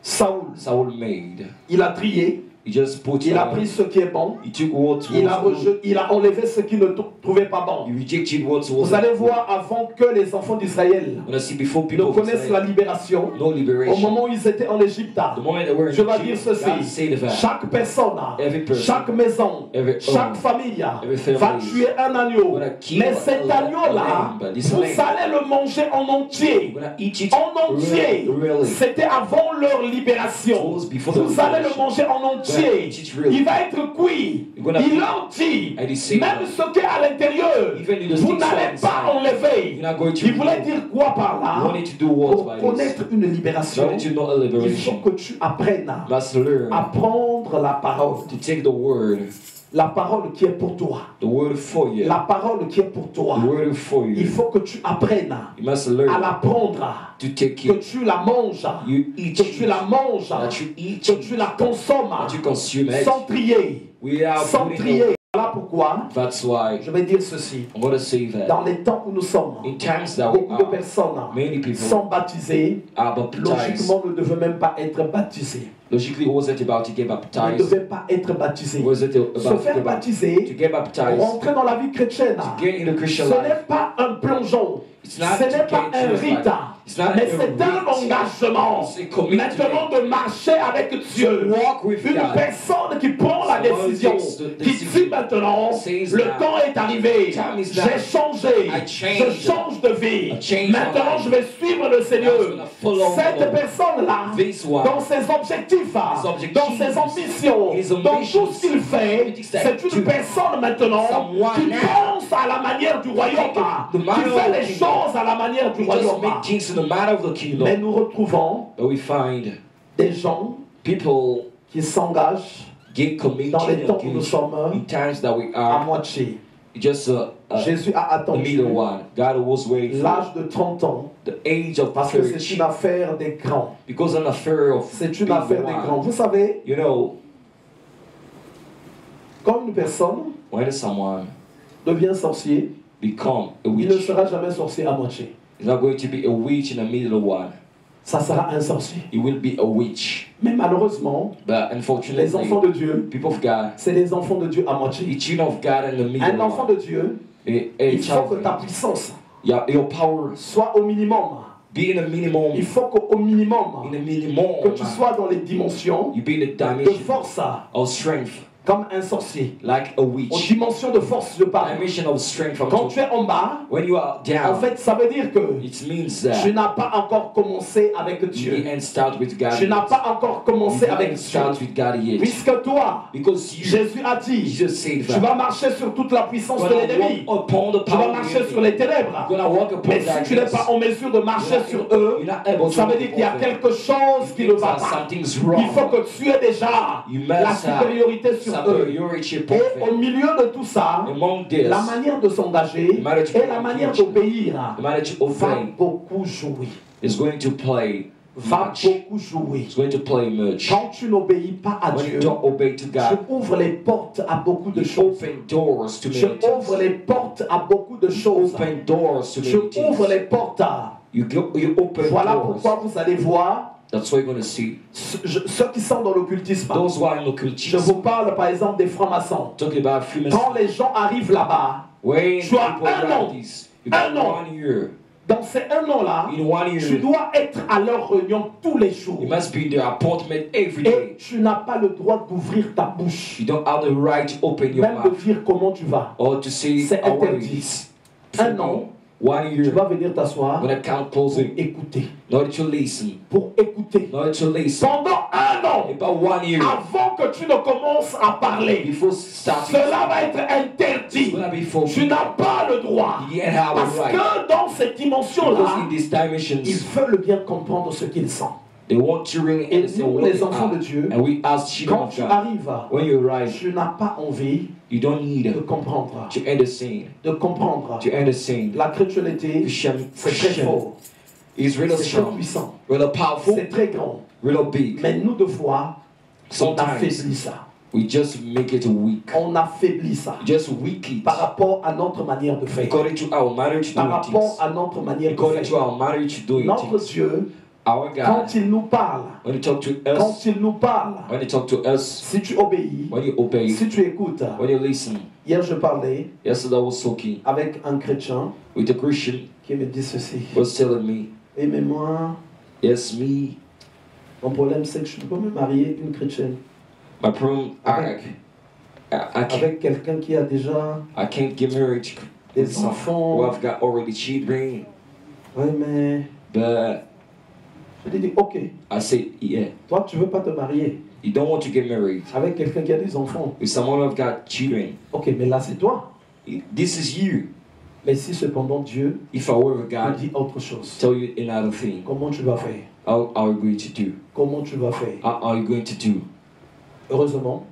Saoul. Saul made. Il a trié, He just put. il a pris ce qui est bon, He took what il a, was good. il a enlevé ce qu'il ne trouvait pas bon. He rejected what was. Vous allez voir, avant que les enfants d'Israël When I see before ne people connaissent la libération, no au liberation. moment où ils étaient en Égypte, The moment they were in je vais dire Egypt, ceci, God said that chaque personne, Every person, chaque maison, every chaque home, famille every family va tuer un agneau. gonna kill Mais cet a agneau-là, lamb, but this vous lamb, allez le manger en entier. we're gonna eat it En entier. really. C'était avant leur libération. It was before Vous the allez le liberation. manger en We're gonna entier. eat it really. Il va être cuit. We're gonna Il cook. leur dit, And he said même that. ce qui est à l'intérieur, Even in the vous things n'allez inside, pas enlever. you're not going to Il voulait remove. dire quoi par You là? wanted to do what Pour by this? connaître une You libération, wanted to know a il faut liberation. que tu apprennes You must learn à prendre la parole. to take the word La parole qui est pour toi. the word for you, La parole qui est pour toi. the word for Il you. faut que tu apprennes You must à learn la prendre. to take Que it. tu la manges. You eat Que tu it, la manges. that you eat Que it, tu la consommes. that you consume it. Sans trier. Without Sans putting trier. it. Voilà pourquoi That's why je vais dire ceci. I'm going to say that Dans les temps où nous sommes, in times that we beaucoup de are, personnes many people sont baptisées. are baptized. Logiquement, ne devaient même pas être baptisées. Logically, wasn't about to get Ne baptized. devaient pas être baptisées. Was it Se about faire to get, to baptiser, get baptized? rentrer dans la vie chrétienne, To get in the ce Christian n'est life. pas un plongeon. It's not Ce to n'est pas get un into rite, life. It's not mais a c'est un rite. engagement. It's a commitment. Maintenant de marcher avec Dieu. walk with Une God. personne qui prend la Someone décision, takes the qui decision. dit maintenant, Says le now. temps est arrivé, Time is j'ai now. changé, I changed. je change de vie. I changed my Maintenant life. je vais suivre le I'm Seigneur. gonna follow Cette the Lord. personne-là, This one. dans ses objectifs, dans ses ambitions, His dans ambitions, tout ce qu'il fait, everything that c'est he une do. personne maintenant Someone qui now. pense à la manière du royaume, The qui manner of fait the les kingdom. choses à la manière du We just royaume. make things in the matter of the kingdom. Mais nous retrouvons But we find des gens people qui s'engagent get committed dans les temps où nous engaged sommes in times that we à are moitié. just Jésus a the middle attendu one. God was waiting for l'âge de 30 ans the age of parce que c'est 30 une affaire des grands. because an affair of C'est une big affaire des one. grands. Vous savez, You know, quand une personne when someone devient sorcier, become a il ne witch, sera jamais sorcier à moitié. he's not going to be a witch in the middle one. Ça sera un sorcier. He will be a witch. Mais malheureusement, But les unfortunately, enfants de Dieu, people of God, c'est les enfants de Dieu à moitié. the children of God in the middle Un enfant one. de Dieu, A il faut child que of ta God. puissance Your power soit au minimum. be in a minimum. Il faut qu'au minimum, In a minimum, que tu sois dans les dimensions you be in the de dimension force of strength, comme un sorcier. like a Aux witch. dimensions de force, je parle. Dimension of strength. Quand tu es en bas, When you are en down, fait, ça veut dire que it means tu that n'as pas encore commencé avec you Dieu. didn't start with God. Tu n'as pas encore commencé You avec didn't Dieu. start with God yet. Puisque toi, Because you Jésus a dit, just said tu that. vas marcher sur toute la puissance de Gonna l'ennemi. walk upon the Tu vas power of marcher the sur enemy. les ténèbres. You're gonna walk upon Mais si tu n'es darkness. pas en mesure de marcher sur eux, You're not able ça to veut dire qu'il y a walk upon them. quelque chose qui ne va pas. Something's Il wrong. faut que tu aies déjà You must la have supériorité sur after your relationship Et perfect, au milieu de tout ça, among this, la manière de s'engager the marriage et la manière d'obéir the marriage va obey beaucoup jouer. is going to play Va much. beaucoup jouer. It's going to play much. Quand tu n'obéis pas à When Dieu, you don't obey to je God, ouvre les portes à beaucoup de you choses. open doors to Je many ouvre things. les portes à beaucoup de choses. Open doors to Je many ouvre things. les portes à... You open Voilà doors. pourquoi vous allez voir That's what you're going to see. ceux qui sont dans l'occultisme. Those who are in Je occultism, vous parle par exemple des francs-maçons. talking about female. Quand les gens arrivent là-bas, When tu as people un an. write this, you got Un an. 1 year. dans ces un an-là, In 1 tu year, dois être à leur réunion tous les jours. you must be in their appointment every Et day. tu n'as pas le droit d'ouvrir ta bouche, You don't have the right to open your même de mouth dire comment tu vas. or to say C'est a word. interdit. Un an, 1 tu year, vas venir t'asseoir when I count pour closing, écouter. not to listen, Pour écouter. not to listen. Pendant un an, About 1 year, avant que tu ne commences à parler, before starting, cela va être it's interdit. gonna be Tu forbidden. n'as pas le droit. You can't have Parce a right. que dans cette Because dimension-là, in these ils dimensions, veulent bien comprendre ce qu'ils sentent. they want to really Et understand nous, what les they enfants de are. Dieu, And we as children quand of tu God, arrives, when you arrive, tu n'as pas envie you don't de need comprendre. to understand. De comprendre. To understand. La chrétienté, c'est très fort. is really C'est très strong, puissant. really powerful, C'est très grand. really big. Mais nous, deux fois, on Sometimes affaiblit ça. we just make it weak. On affaiblit ça. Just weak it. Par rapport à notre manière de faire. According to our marriage Par doing rapport things. à notre manière de According to faire. our marriage doing Notre things. Dieu, Our quand God, il nous parle, when he talk to quand us, il nous parle, when he talk to us, si tu obéis, when you obey, si tu écoutes. when you listen. Hier, je parlais Yesterday I was talking avec un chrétien with a Christian qui me dit ceci. who was telling me, Et mais moi, yes, me, mon problème c'est que je ne peux pas me marier une chrétienne my problem, avec quelqu'un qui a déjà I can't get married to des someone enfants. who I've got already children. Oui, mais But je lui dis, ok, I say, yeah, toi tu veux pas te marier you don't want to get married avec quelqu'un qui a des enfants. with someone who've got children. Ok, mais là c'est toi. This is you. Mais si cependant Dieu If I were te God, dit autre chose, tell you another thing, comment tu vas faire? how are you going to do? Comment tu vas faire? How are you going to do? Heureusement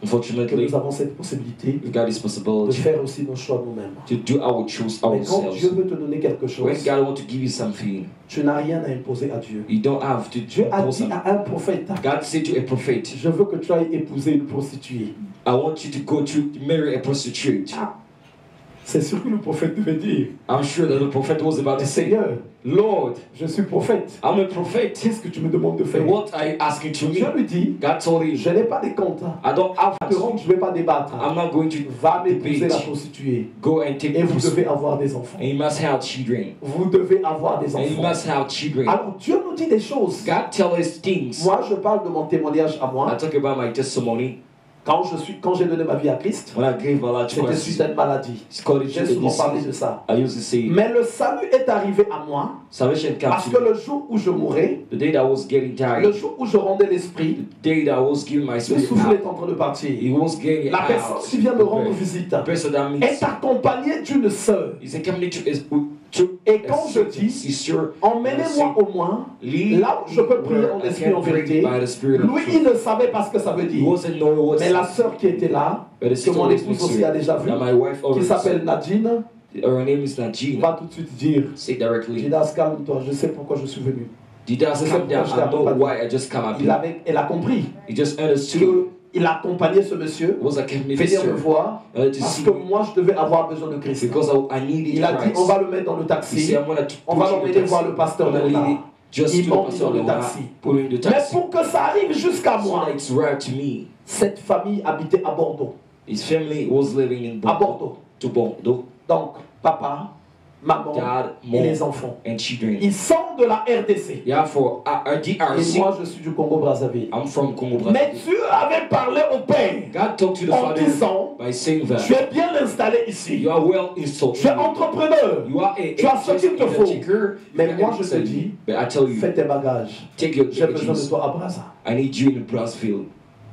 que Unfortunately, nous avons cette possibilité we've got this de possibility faire aussi nos choix nous-mêmes. to do our choice Mais quand Dieu ourselves. veut te donner quelque When chose, God wants to give you something, tu n'as rien à imposer à Dieu. you don't have to Dieu a do dit something. à un prophète, God said to a prophet, je veux que tu ailles épouser une prostituée. I want you to go to marry a prostitute. C'est sûr que le prophète devait dire, I'm sure that the prophet was about to say, Seigneur, Lord, je suis prophète. I'm a prophet. Qu'est-ce que tu me demandes de faire? And what are you asking to Dieu me? lui dit, God told him, je n'ai pas de comptes. I don't have À te rendre, to. je ne vais pas débattre. I'm not going to Va m'épouser la debate. prostituée. Go and take Et vous prostitute. devez avoir des enfants. And you must have children. Vous devez avoir des And you enfants. must have children. Alors Dieu nous dit des choses. God tells us things. Moi, je parle de mon témoignage à I moi. talk about my testimony. Quand j'ai donné ma vie à Christ, When I gave my life to c'était suite Christ, à une maladie. it's called J'ai souvent parlé de disease. ça. I used to say, Mais le salut est arrivé à moi salvation came parce to que me. le jour où je mourrais, The day that I was getting le tired, jour où je rendais l'esprit, the day that I was giving my le spirit souffle out, est en train de partir. he was getting La personne qui vient me rendre out. visite The person that meets, est accompagnée d'une sœur. he's accompanied to Et quand je dis, sister. emmenez-moi au moins là où je peux prier en esprit en vérité. Lui, il ne savait pas ce que ça veut He dire. wasn't knowing what Mais la sœur qui était là, que mon épouse aussi a déjà vu, that my wife qui already s'appelle said. Nadine, Her name is Najin. va tout de suite dire, Say directly. Didas, calme-toi, je sais pourquoi je suis venu. Didas, Je sais calm down. pourquoi I know why I just come up here. Elle a compris He just understood. qu'il accompagnait ce monsieur, Was like a venir me minister voir, to parce see que me moi je devais avoir besoin de Christ. because I needed Il a dit, Christ. on va le mettre dans le He taxi, said, I'm gonna on va put you in l'emmener the taxi. voir le pasteur I'm gonna Léonard. lead it just Ils to the m'ont mis pastor dans le Léonard. taxi. Put him in the Mais taxi. pour que ça arrive jusqu'à So moi, that it's rare to me. cette famille habitait à Bordeaux. His family was living in À Bordeaux. Bordeaux. To Bordeaux. Donc, papa, maman Dad, et les mom, enfants. and children. Ils sont de la RDC. Yeah, for Et DRC. moi, je suis du Congo-Brazzaville. I'm from Congo, Mais Brazzaville. Dieu avait parlé au Père God talked to the en Father disant, by saying tu that es bien installé ici. you are well installed. Tu es entrepreneur. You are Tu as ce qu'il te faut. taker. Mais moi, je te dis, But I tell you, fais tes bagages. take your J'ai besoin de packages. toi à Brazza. I need you in Brazzaville.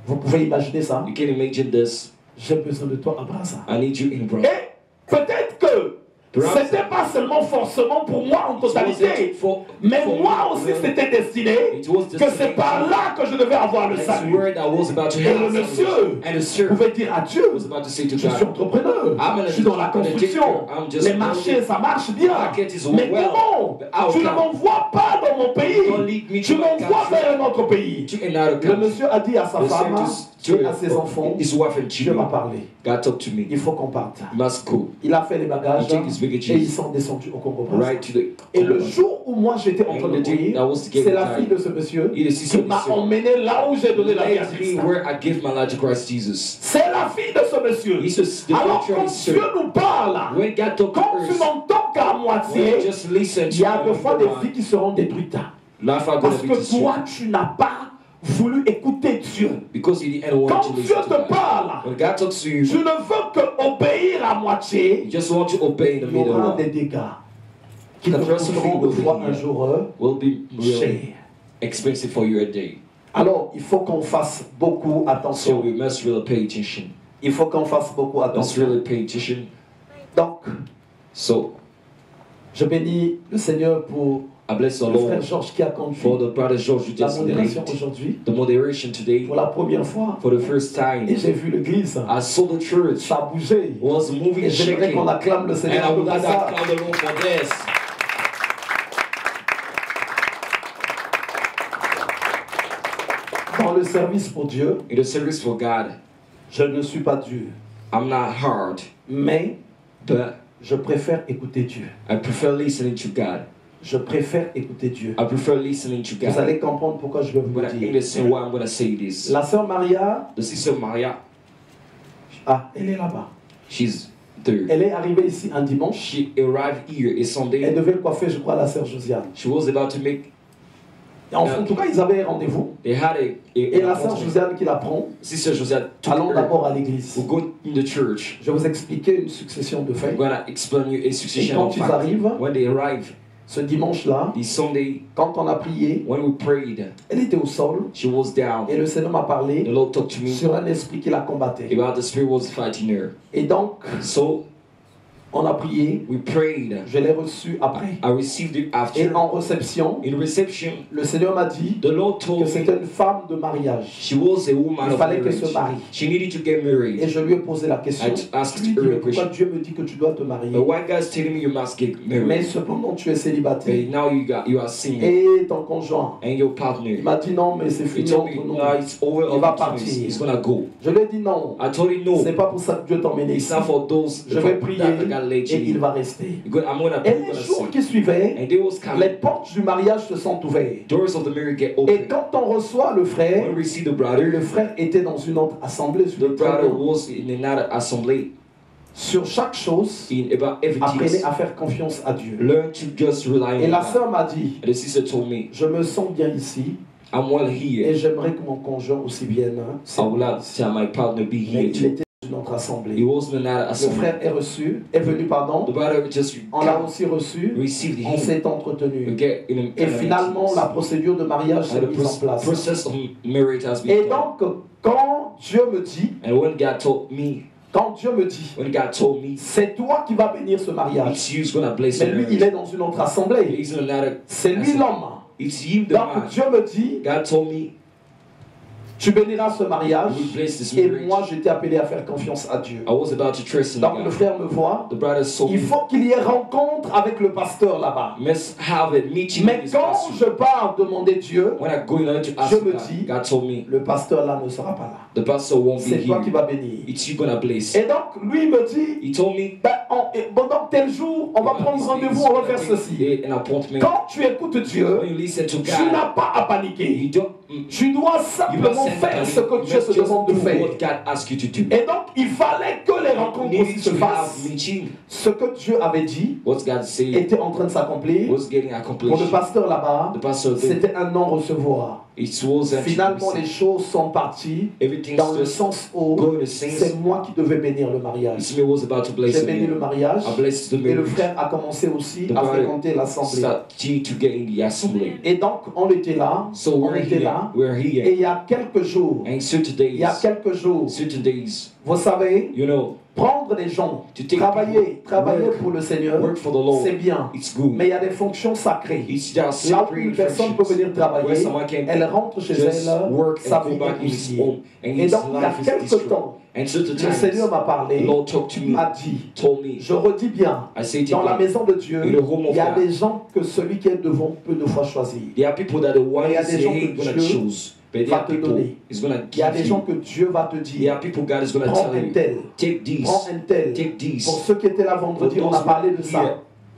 Vous pouvez imaginer ça? You can imagine this. J'ai besoin de toi à Brazza. I need you in Brazzaville. Et peut-être que C'était pas seulement forcément pour moi en totalité, mais moi aussi c'était destiné que c'est par là que je devais avoir le salut. Et le monsieur pouvait dire à Dieu, je suis entrepreneur, je suis dans la construction, les marchés ça marche bien, mais comment tu ne m'envoies pas dans mon pays, tu m'envoies vers un autre pays. Le monsieur a dit à sa femme et à ses enfants, Dieu m'a parlé, il faut qu'on parte. Il a fait les bagages et ils sont descendus au Congo. Et le jour où moi j'étais en train de mourir, c'est la fille de ce monsieur qui m'a emmené là où j'ai donné la vie à Christ. C'est la fille de ce monsieur. Alors quand Dieu nous parle, quand tu n'entends qu'à moitié, il y a des fois des vies qui seront détruites. Parce que toi tu n'as pas voulu écouter Dieu. Quand Dieu te parle, tu ne veux que obéir à moitié, il y aura des dégâts qui te coûteront de fois un jour cher. Expensive for you a day. Alors, il faut qu'on fasse beaucoup attention. So we must really pay attention. Il faut qu'on fasse beaucoup attention. Let's really pay attention. Donc, so je bénis le Seigneur pour I bless the le Lord frère Georges qui a conduit for the brother George who la just modération led aujourd'hui the moderation today pour la première fois. for the first time. Et j'ai vu l'église, I saw the church ça a bougé. was moving, Et j'aimerais shaking, qu'on acclame le and Seigneur I pour would like to ça. acclaim the Lord for this. Dans le service pour Dieu, In the service for God, je ne suis pas Dieu, I'm not hard, mais but je préfère écouter Dieu. I prefer listening to God. Je préfère écouter Dieu. I prefer listening to Vous God. allez comprendre pourquoi je vais vous But le I dire. understand why I'm going to say this. La sœur Maria, The sister Maria, elle est là-bas. she's there. Elle est arrivée ici un dimanche. She arrived here a Elle Sunday. devait coiffer, je crois, la sœur Josiane. She was about to make, En tout cas, ils avaient un rendez-vous. they had Et la a sœur Josiane qui la prend, Sister Josiane took allons her. d'abord à l'église. We'll go in the church. Je vais vous expliquer une succession de I'm faits. going to explain you a Et succession quand of ils facts. arrivent, When they arrive, ce dimanche-là, this Sunday, quand on a prié, when we prayed, elle était au sol. she was down. Et le Seigneur m'a The parlé Lord talked to me sur un esprit qui la combattait. about the spirit was fighting her. Et donc, So on a prié. we prayed. Je l'ai reçu après. I received it Et after. en réception, In reception, le Seigneur m'a dit the Lord que told me c'était une femme de mariage. she was a woman Il of fallait qu'elle marriage. se marie. She needed to get Et married. je lui ai posé la question. I asked Je lui ai dit, her a mais pourquoi question. Dieu me dit que tu dois te marier? But why God's telling me you must get Mais married? cependant, tu es célibataire. But now you are single. Et ton conjoint, And your il partner. m'a dit non, mais c'est He fini told me, entre nous. no, it's over. Il va Opportunities. partir. He's gonna go. Je lui ai dit non. I told him C'est no. pas pour ça que Dieu t'a emmené It's ici. not for those Je vais prier that God led et il you. va rester. I'm gonna Et pray, les gonna jours sing. qui suivaient, And they was les coming. portes du mariage se sont ouvertes. Doors of the marriage get Et open. quand on reçoit le frère, When we see the brother, le frère était dans une autre assemblée. the brother was in another assembly. Sur chaque chose, In about apprenez everything, à faire confiance à Dieu. learn to just rely Et on la God. sœur m'a dit, And the sister told me, je me sens bien ici I'm well et here. j'aimerais que mon conjoint aussi vienne. I would like to have my partner be Mais here il too. était dans une autre He assemblée. was in another Le assembly. frère est venu, pardon. The brother just On l'a aussi reçu, received on him. s'est We entretenu. get in Et finalement, la procédure de mariage s'est and the mise en place. process of marriage has Et been done. donc, quand Dieu me dit, And when God told me, c'est toi qui vas bénir ce mariage. it's you's gonna bless Mais the lui, il marriage. est dans une autre assemblée. He's in another. C'est lui l'homme. It's you the Donc man. Dieu me dit, God told me, tu béniras ce mariage. we bless this Et marriage. moi, j'étais appelé à faire confiance à Dieu. I was about to trust in Donc le God. frère me voit. The brother saw Il me. faut qu'il y ait rencontre avec le pasteur là-bas. Must have a meeting Mais with his quand pastor. je pars demander Dieu, When I go in order to ask Je me God, dis, God told me, le pasteur là ne sera pas là. the pastor won't be C'est toi qui here. vas bénir. It's you gonna bless. Et donc lui me dit, He told me, pendant tel jour, on va prendre rendez-vous, on va faire ceci. An appointment. Quand tu écoutes Dieu, When you listen to tu God, n'as pas à paniquer. you don't. Tu dois simplement faire ce que Dieu te demande de faire. What God asks you to do. Et donc, il fallait que les rencontres aussi se fassent. Ce que Dieu avait dit What God said était en train de s'accomplir. was getting Pour le accomplished. pasteur là-bas, The pastor did. c'était un non-recevoir. It was actually Finalement, les choses sont parties everything's dans le just sens où going to sense. c'est moi qui devais bénir le mariage. It's me was about to bless J'ai béni le him. mariage I blessed the et le marriage. frère a commencé aussi The à brother fréquenter l'assemblée. started to get in the assembly. Et donc, on était là, So on était là, we're et here. il y a quelques jours, And certain il y a days, quelques jours, certain days, vous savez, you know, Prendre les gens, To take travailler work- pour le Seigneur, work for the Lord. c'est bien. It's good. Mais il y a des fonctions sacrées. It's just Là où sacred une personne peut functions venir travailler, where someone can elle rentre chez just elle, work sa and vie go back est in his bousillée. home, and Et his donc, il y a life is quelque destroyed. temps, And certain le times, Seigneur m'a parlé, the Lord talked to me, m'a dit, told me, je redis bien, I say it dans la again, maison de Dieu, in the home of il y a God, des gens que celui qui est devant peut ne fois choisir. there are people that the one Il y a is des gens ain't que gonna Dieu choose, but there va are te people donner. is gonna Il y a give des gens you. que Dieu va te There dire, are people God is gonna prends tell un you, tel, take this, prends un tel. take this. Pour ceux qui étaient là vendredi, For on a those parlé de here, ça.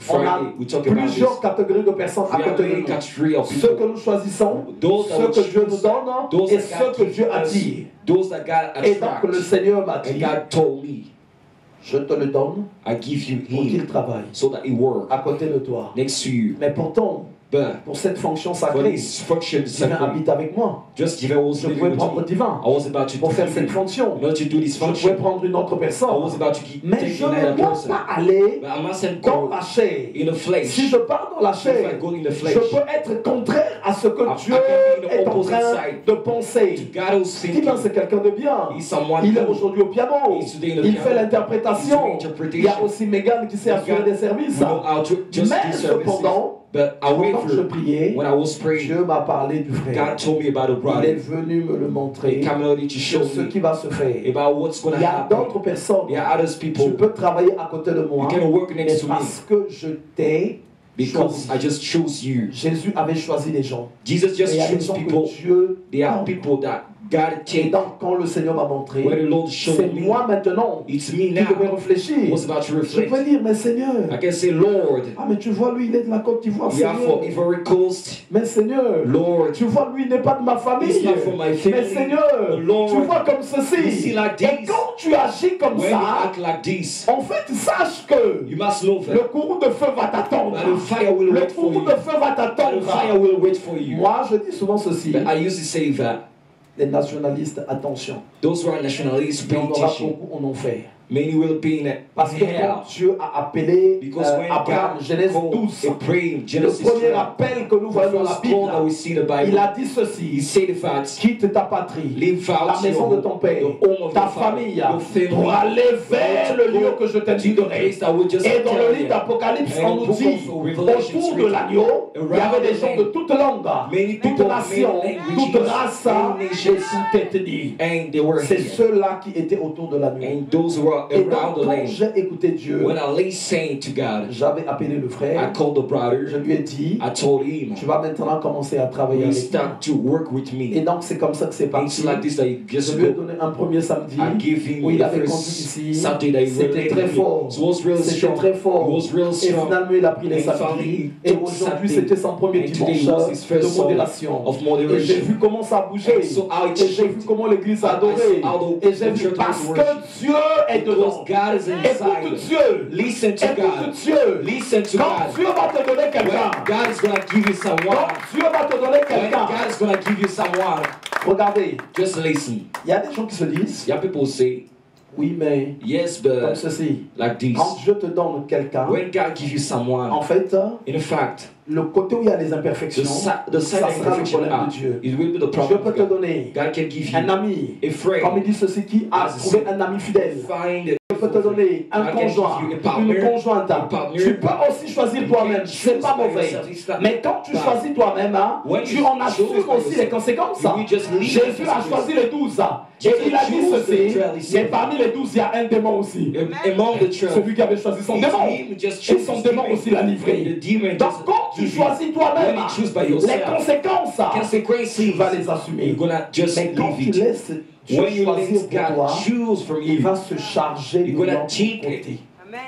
On a Friday, we talk about plusieurs this. catégories de personnes à We have côté de many nous. categories of Ceux que people. nous choisissons, Those that ceux we que Dieu nous choose, donne those et that ceux God que gives Dieu us, attire. those that God Et donc le attracts. Seigneur m'a And dit, God told me, je te le donne I give you pour qu'il him travaille so that he work à côté de toi. next to you. Mais pourtant, But pour cette fonction for sacrée, this function, Divin habite avec moi. just if I was Je living pouvais with prendre me, Divin I was about to pour faire do cette it. fonction. In order to do this Je pouvais function, prendre une autre I personne. was about to Mais take je another ne dois person. pas aller But I mustn't dans go la chair. in the flesh. Si je pars dans la If chair, I go in the je flesh, peux être contraire à ce que I Dieu can be in the est en opposite train side. de penser. God was Dis-moi, thinking, c'est quelqu'un de bien. he's someone Il est good. aujourd'hui au piano. He's today in the Il piano. fait l'interprétation. He's doing Il y a interpretation. aussi Megan qui sait assurer des services. We know how to just Mais do services. cependant, But pendant que je however, priais, when I was praying, Dieu m'a parlé du frère. God told me about a Il est brother. venu me le montrer He came out to show sur ce me qui va se faire. about what's going Il to y a happen. d'autres personnes. There are others Tu people peux travailler à côté de moi, you can work mais next to me parce que je t'ai because choisi. I just chose you. Jésus avait choisi les gens. Jesus Et just il y a des chose gens people. que Dieu There are donne. people that God Et take. donc, quand le Seigneur m'a montré, When the Lord showed c'est me, moi maintenant it's me qui devais now. réfléchir. Was about to Je reflect. peux dire, mais Seigneur, I can say, Lord, ah mais tu vois, lui, il est de la Côte d'Ivoire, yeah, Seigneur. for Ivory Coast, Mais Seigneur, Lord, tu vois, lui, il n'est pas de ma famille. he's not from my family. Mais Seigneur, Lord, tu vois comme you ceci. see like Et this. quand tu agis comme When you ça, act like this, en fait, sache que you must know le that courroux de feu va t'attendre. the fire will Le wait for courroux you. de feu va The t'attendre. fire will wait for you. Moi, je dis souvent ceci. But I used to say that Les nationalistes, attention. those who are nationalists Il y pay en aura attention. beaucoup en enfer. Many will be in Parce que hell. quand Dieu a appelé Because when Abraham, God Genèse called 12, and prayed in le Genesis premier 12, appel que nous the voyons dans la first call that we Bible, see in the il Bible, a dit he ceci. said the fact, Quitte ta patrie, leave la out maison de ton père, the home of ta your father, famille, your family, pour aller vers le lieu que je to the t'indiquerai. place that we just Et dans le tell livre you. d'Apocalypse, And on the nous book dit, of Revelation autour de written l'agneau, il y around avait des the gens de land. toute langue, Many toute people, nation, many languages, toute race many et nations, toute ethnie. and they were C'est here. ceux-là qui étaient autour de l'agneau. And those who were Et donc, around the quand land, j'ai écouté Dieu, when I lay saying to God, j'avais appelé le I frère, called the je brother, lui ai dit, I told him, tu vas maintenant commencer à travailler you avec moi. start to work with Et me. donc c'est comme ça que c'est It's parti. like this that you Je just lui ai go. donné un premier samedi I give him où il the avait conduit first ici. Saturday that he C'était related très me. fort. It was real C'était strong. très It fort. was real Et strong. finalement il a pris les And samedis. finally, Et took aujourd'hui Saturday. c'était son premier And today dimanche was his first de song modération. of Et moderation. j'ai vu comment ça a bougé. And so how it Et j'ai vu shifted. comment l'église a And I adoré. saw how the Et j'ai vu church parce was que worship. Dieu est dedans. Because God is Écoute inside. Dieu. Listen to Écoute God. Dieu. Listen to Quand God. Dieu va te donner quelqu'un. When God is going to give you Quand someone, Dieu va te donner when quelqu'un. God is going to give you someone, Regardez, just listen. il y a des gens qui se disent, Young people say, oui mais yes, comme but ceci. like this. Quand Dieu te donne quelqu'un, When God gives you someone, en fait, in fact, le côté où il y a les the imperfections, side ça that sera le imperfection problème are, de Dieu. it will be the Dieu problem peut of te God. donner God can give un you ami, a friend. comme il dit ceci, qui a As trouvé un ami fidèle. Find Dieu peut te donner un God can conjoint, give you a partner, une conjointe. a partner. Tu peux aussi choisir You toi-même, can c'est pas choose by mauvais. yourself, it's not Mais quand tu bad. choisis toi-même, When tu you en choose assumes by aussi les yourself, conséquences. you just leave Jésus the a consequences. choisi les 12. Et Jesus il a dit chose ceci, the 12. mais parmi les 12, il y a un démon aussi. Among the 12, Celui qui avait choisi son it's démon. him who just Et chose son his démon demon. aussi l'a livré. The demon Donc just quand tu give you. choisis toi-même, When you choose by les yourself, conséquences, consequences, tu vas les assumer. you're gonna just Mais quand leave tu it. laisses Dieu When you choisir let pour God toi, choose from il you, va se charger de you're gonna l'autre take côté.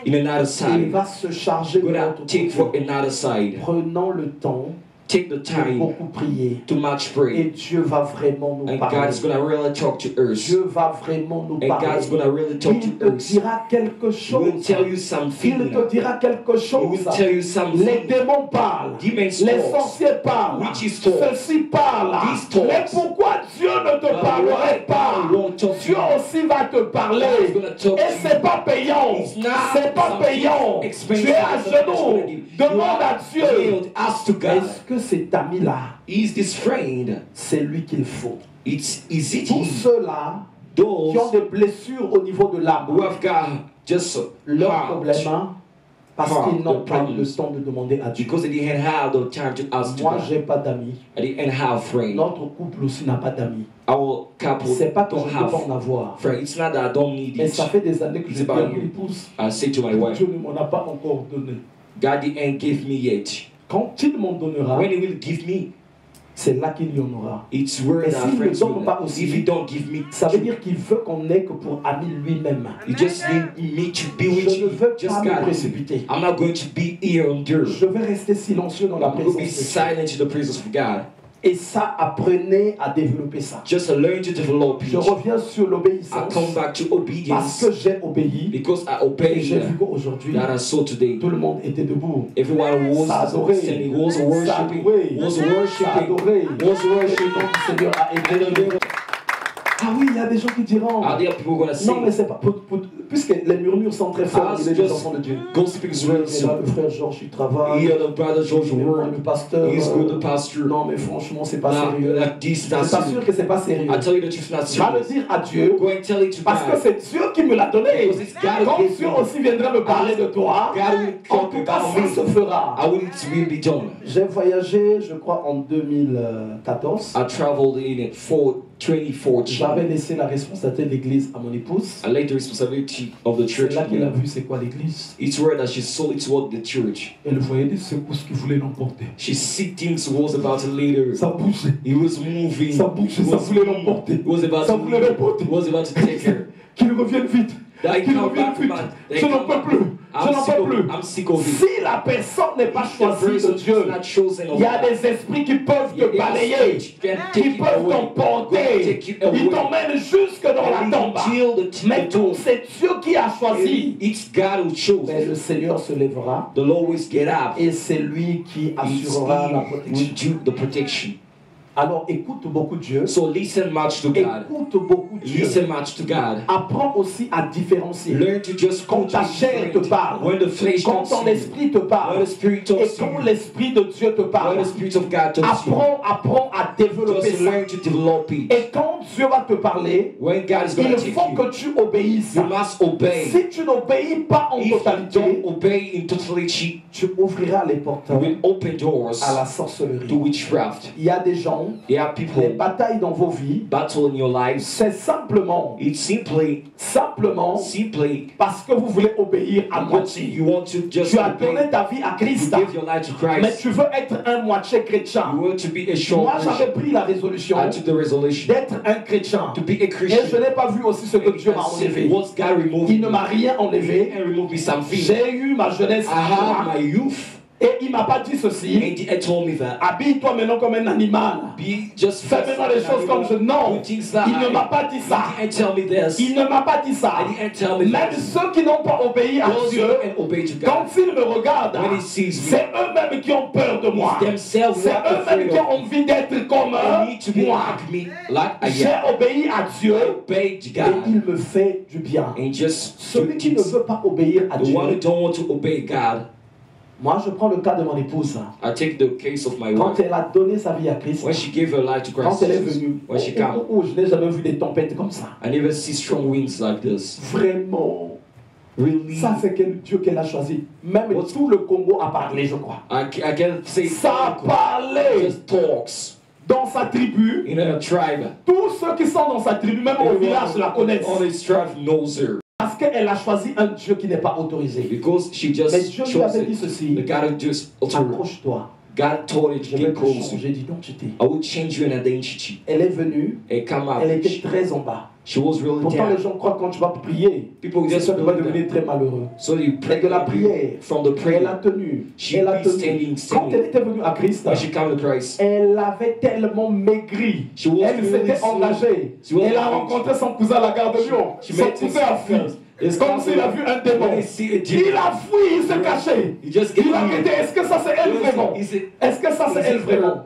in another Il side. va se charger de You're gonna l'autre take for côté. another side. Prenons le temps Take the de time beaucoup prier. to much Et pray. Dieu va vraiment nous And parler. God's gonna really talk to us. Dieu va vraiment nous And parler. God's gonna really talk Il to te us. dira quelque He will chose. tell you Il something. te dira quelque He chose. will tell you Les something. démons parlent. Demons Les talk. sorciers parlent. Witches talk. Ceux-ci parlent. These talks. Mais pourquoi Dieu ne te But parlerait why pas? God won't talk to Dieu you? aussi va te parler. God's gonna talk Et to c'est you. pas payant. It's not C'est pas something payant. expensive. Tu es à It's not genoux. something you Demande à are Dieu. kneeled, ask to God. Est-ce que cet ami-là, Is this friend? c'est lui qu'il faut? Is it Tous him? ceux-là qui ont those des blessures au niveau de who l'âme. have got just Leur heart, problème, parce qu'ils n'ont the pas eu le problems. temps de demander à Dieu. because they didn't have the time to ask to Moi, God. j'ai pas d'amis. I didn't have friends. Notre couple aussi n'a pas d'amis. Our couple C'est pas que je don't ne peux pas en have avoir. friends. It's not that I don't need Et it. ça fait des années que je It's dis à about mon you. épouse, I say to my wife, Dieu ne m'en a pas encore donné. God didn't give me yet. Quand il m'en donnera, When He will give me, c'est là qu'il y en aura. it's where Et that s'il ne friends donne will. pas aussi, If He don't give me, Ça veut dire qu'il veut qu'on ait que pour ami lui-même. He just need me to be with Je ne you. veux Just pas me God. précipiter. I'm not going to be here on dirt. Je vais rester silencieux dans la I'm going présence to de be Dieu. silent in the presence of God. Et ça, apprenez à développer ça. Just learn to develop Je it. reviens sur I l'obéissance come back to parce obedience que j'ai obéi because I et obeyed j'ai vu qu'aujourd'hui, that I saw today. tout le monde était debout. Everyone Ça a was adoré. singing, was Ça a worshiping, adoré. was Ça a worshiping, adoré. was Le nom worshiping. du Seigneur a été. Ah oui, il y a des gens qui diront. Are there people gonna Non, mais sing? c'est pas. Puisque les murmures sont très forts, Ah, il est des just enfants de Dieu. gossiping is real Et là, soon. le frère Georges, il travaille. Here the brother George Le Word pasteur. is good, the pastor. Non, mais franchement, c'est pas Nah, sérieux. like this, Je that's suis pas sûr it. que c'est pas sérieux. I tell you the truth, not Va le serious. dire à Dieu. Go and tell it to Parce que God. c'est Dieu qui me l'a donné. Because it's God Quand who gave Dieu me. aussi viendra me parler de toi, God will en talk tout cas, about ça me. se fera. I will it will be done. J'ai voyagé, je crois, en 2014. I traveled in it for 2014. J'avais laissé la responsabilité de l'église à mon épouse. I laid the responsibility of the C'est church. là qu'il a vu c'est quoi l'église. It's where that she saw it was the church. Elle voyait des secousses qui voulaient l'emporter. She see things was about to lead Ça her. bougeait. He was moving. Ça bougeait, He ça was voulait moving. l'emporter. He was about Ça to voulait lead her. l'emporter. He was about to take her. Qu'il revienne vite. That he Qu'il come revienne back, vite. man. They Je n'en come peux back. plus. Je I'm n'en sick peux of plus. it. I'm sick of it. Si la personne n'est pas If the choisie de person is Dieu, not chosen of il y a God, des esprits qui peuvent te Yes, balayer, you can qui take it peuvent away. Go t'emporter. take it Ils away. t'emmènent jusque dans la And tombe. until the Mais tout, c'est Dieu qui a choisi. It's God who chose. Mais le Seigneur se lèvera The Lord will get up. et c'est lui qui It's assurera la He protection. will do the protection. Alors écoute beaucoup Dieu. So listen much to God. Écoute beaucoup Dieu. Listen much to God. Apprends aussi à différencier. Learn to just Quand ta chair te parle, when the flesh quand talks ton to you, esprit te when parle, the Spirit et talks to quand you, l'esprit de Dieu te when parle, the Spirit of God talks to you, apprends à développer just ça. learn to develop it. Et quand Dieu va te parler, When God is going il to take faut you, que tu obéisses. you must obey. Si tu n'obéis pas en If you totalité, don't obey in totality, tu ouvriras les portes you will open doors à la to sorcellerie. witchcraft. Il y a des gens, There are les people batailles dans vos vies, battle in your lives. c'est simplement It's simply parce que vous voulez obéir à what moitié. you want to just Tu as donné obey. ta vie à You Christ, give your life to mais Christ. tu veux être un moitié chrétien. You want to be a short Moi, j'avais version. pris la résolution I took the resolution d'être un chrétien. to be a Et je Christian. n'ai pas vu aussi ce que Dieu m'a And see enlevé. what God removed. Il ne m'a rien enlevé. And remove me something. J'ai eu ma jeunesse. I had my youth. Et il m'a pas dit ceci. And he told me that. Habille-toi maintenant comme un animal. Be just Fais maintenant les choses comme je. Non. Do things that Il ne m'a pas dit ça. He didn't tell me this. Il ne m'a pas dit ça. He didn't tell me Même this. ceux qui n'ont pas obéi à Those Dieu, who didn't obey to quand God, ils me regardent, when he sees me, c'est eux-mêmes qui ont peur de moi. it's themselves who C'est are eux-mêmes afraid qui of ont envie d'être comme They need to be moi. like me, like I J'ai am. obéi à Dieu Obey to et God il me fait du bien. and just do Celui qui ne things. veut pas obéir à The Dieu, one who don't want to obey God, moi je prends le cas de mon épouse. I take the case of my Quand wife. elle a donné sa vie à Christ, When she gave her life to quand Christ elle est Jesus, venue, when she came, je n'ai jamais vu des tempêtes comme ça. I never see strong winds like this. Vraiment. Really, Ça, c'est quel Dieu qu'elle a choisi. Même tout le Congo a parlé, je crois. I can't say Ça a parlé just talks dans sa tribu. in a tribe. Tous ceux qui sont dans sa tribu, même au village, la connaissent. All his tribe knows her Parce qu'elle a choisi un Dieu qui n'est pas autorisé. because she Mais just Dieu lui chose avait dit it. ceci. The God who just altered her. Accroche-toi. God told her to Je vais get te closer. changer d'identité. I will change you in identity. Elle est venue. And come out. Elle était très en bas. She was really Pourtant, les down. gens croient que quand tu vas prier, People c'est just ça que tu vas believe devenir that. très malheureux. So you Et pray de la prière, from the elle a prayer. tenu. She Elle a be tenu. standing, Quand standing. elle était venue à Christ, When she came to Christ, elle avait tellement maigri. She was Elle really s'était slow. engagée. She was Elle a engaged. rencontré son cousin à la gare de Lyon. She Son met cousin a fui. his Comme s'il a vu un démon. When he see a Il demon, a fui, il s'est caché. he just Il a get quitté. Est-ce que ça c'est elle vraiment? Est-ce que ça c'est elle vraiment?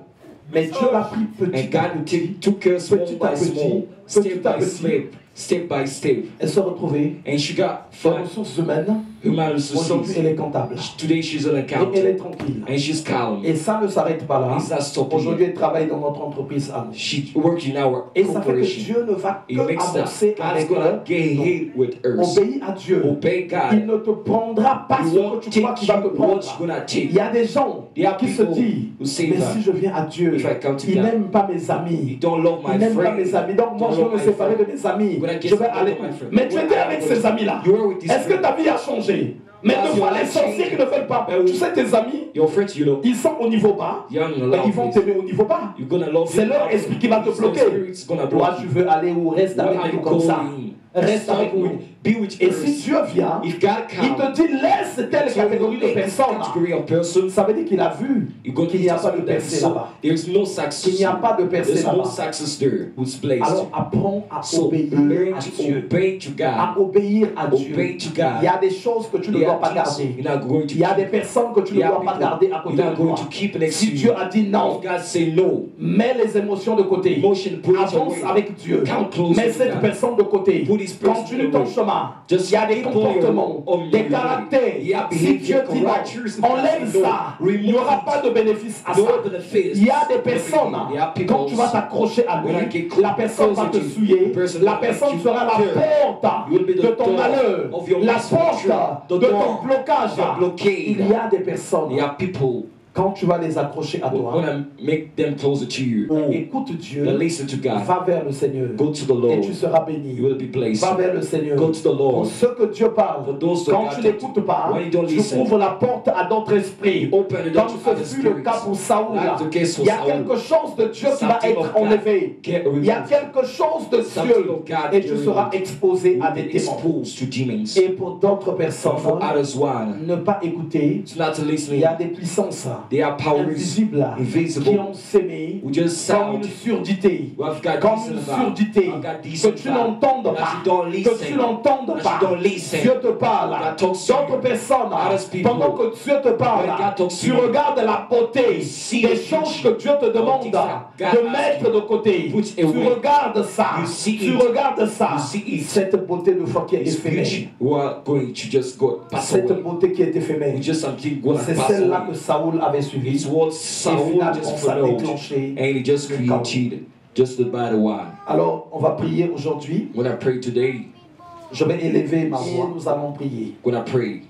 Mais Dieu l'a pris petit And à God petit. took her small Petit à by small, petit. step Petit à by petit. step. step by step. Elle se retrouvait And she got dans les fun. ressources humaines. Human Aujourd'hui, elle resources. est comptable. Today she's an Et elle est accountant. tranquille. And she's calm. Et ça ne s'arrête pas là. It's not stopping Aujourd'hui, here. elle travaille dans notre entreprise à nous. She works in our Et ça fait que corporation. Dieu ne va It que makes that avancer God's avec gonna elle. get Donc, hit with earth. obéis à Dieu. Obey Il God. ne te prendra pas He ce won't que tu crois take qu'il va te you prendre. what you're gonna take. Il y a des gens There are qui se people disent, who say mais that si je viens à Dieu, if I come to il God, n'aime pas mes you amis. don't love Il my n'aime pas friend. mes amis. Donc moi, Don't je vais love me my séparer de friend. mes amis. When I get Je vais separated aller. from my friend. Mais tu When étais I avec go- ces amis-là. You are with this Est-ce que friend. ta vie a changé? Mais Has deux your fois les life sorciers changed? qui ne veulent pas. Tu sais, tes amis, Your friends, you know, ils sont au niveau bas. you're on the Mais loud ils vont place. t'aimer au niveau bas. You're gonna love C'est him. leur esprit qui va te Your bloquer. spirit's gonna Toi, block tu you. veux aller où? Reste Where avec are nous you comme ça. going? Reste Stop avec nous. with, be with Et us. si Dieu vient, If God il comes, te dit laisse telle catégorie de personnes. category of person, Ça veut dire qu'il a vu you're going to qu'il n'y a pas de that. percée So là-bas. there's no success. Qu'il n'y a pas de percée There's no là-bas. success there who's placed. Alors apprends à So obéir learn à to Dieu. obey to À God. obéir à Dieu. Obey to God. Il y a des choses que tu ne There dois are pas things garder. you're not going to Il y a des keep. personnes que tu ne There are dois pas people garder à you're côté de not going toi. to keep next Si to Dieu you. a dit non, If God say no, mets les émotions de côté. emotion put it Avance away. avec Dieu. Come close Mets to cette God. personne de côté. Put this person Continue ton away. chemin. Just Il y a des keep on comportements, your- on des your way. caractères. Yeah, Si behavior, Dieu dit non, characters, enlève no, ça. Il n'y aura remove pas de bénéfice à ça. no benefits. Il y a des personnes, There are people quand tu vas t'accrocher à lui, when I get close la personne va te to you, souiller, the person la will personne make sera la you porte You will be the de ton door malheur, of your la misfortune, porte the de door ton blocage. of your blockade. Il y a des personnes, There are people quand tu vas les accrocher à who toi, want to make them closer to you. écoute Dieu, But listen to God. va vers le Seigneur Go to the et Lord. tu seras béni. You will be blessed. Va vers le Seigneur. Go to the Pour Lord. ce que Dieu parle, For those that quand God tu talk to, n'écoutes pas, when you don't tu listen, ouvres la porte à d'autres esprits. open the door Comme to ce other fut le cas spirits. pour Saoul, Like the case for il y a Saul. quelque chose de Dieu qui va Something être of God enlevé. get Il y a removed. quelque chose de Something Dieu of God et tu get seras removed. exposé à You'll des be démons. exposed to demons. Et pour d'autres personnes, And for others one, ne pas écouter, it's not to il listen. y a des puissances They are powers invisibles invisible qui ont sémé who just comme une sound surdité. who have got Comme decent une about, surdité, have got que decent tu about, n'entendes that pas, you don't que listen, tu n'entendes that pas. you don't listen. Dieu te parle. God talks to D'autres you. personnes, Others people. pendant que Dieu te parle, When God talks to tu you, regardes la beauté you see des the choses beauty que Dieu te demande things that God de asks mettre you de côté. put Tu away. regardes ça, You see tu it. regardes ça. You see it. Cette beauté de foi qui est It's éphémère. beauty who are going to just go pass Cette away. beauté qui est éphémère. It's just something gonna C'est pass celle-là away. que Saoul avait suivie. It's what Et Saul finalement, just ça a followed, déclenché and he just le chaos. created just the bad one. Alors, on va prier aujourd'hui. When I pray today, Je vais élever ma voix. Nous allons prier. when I pray,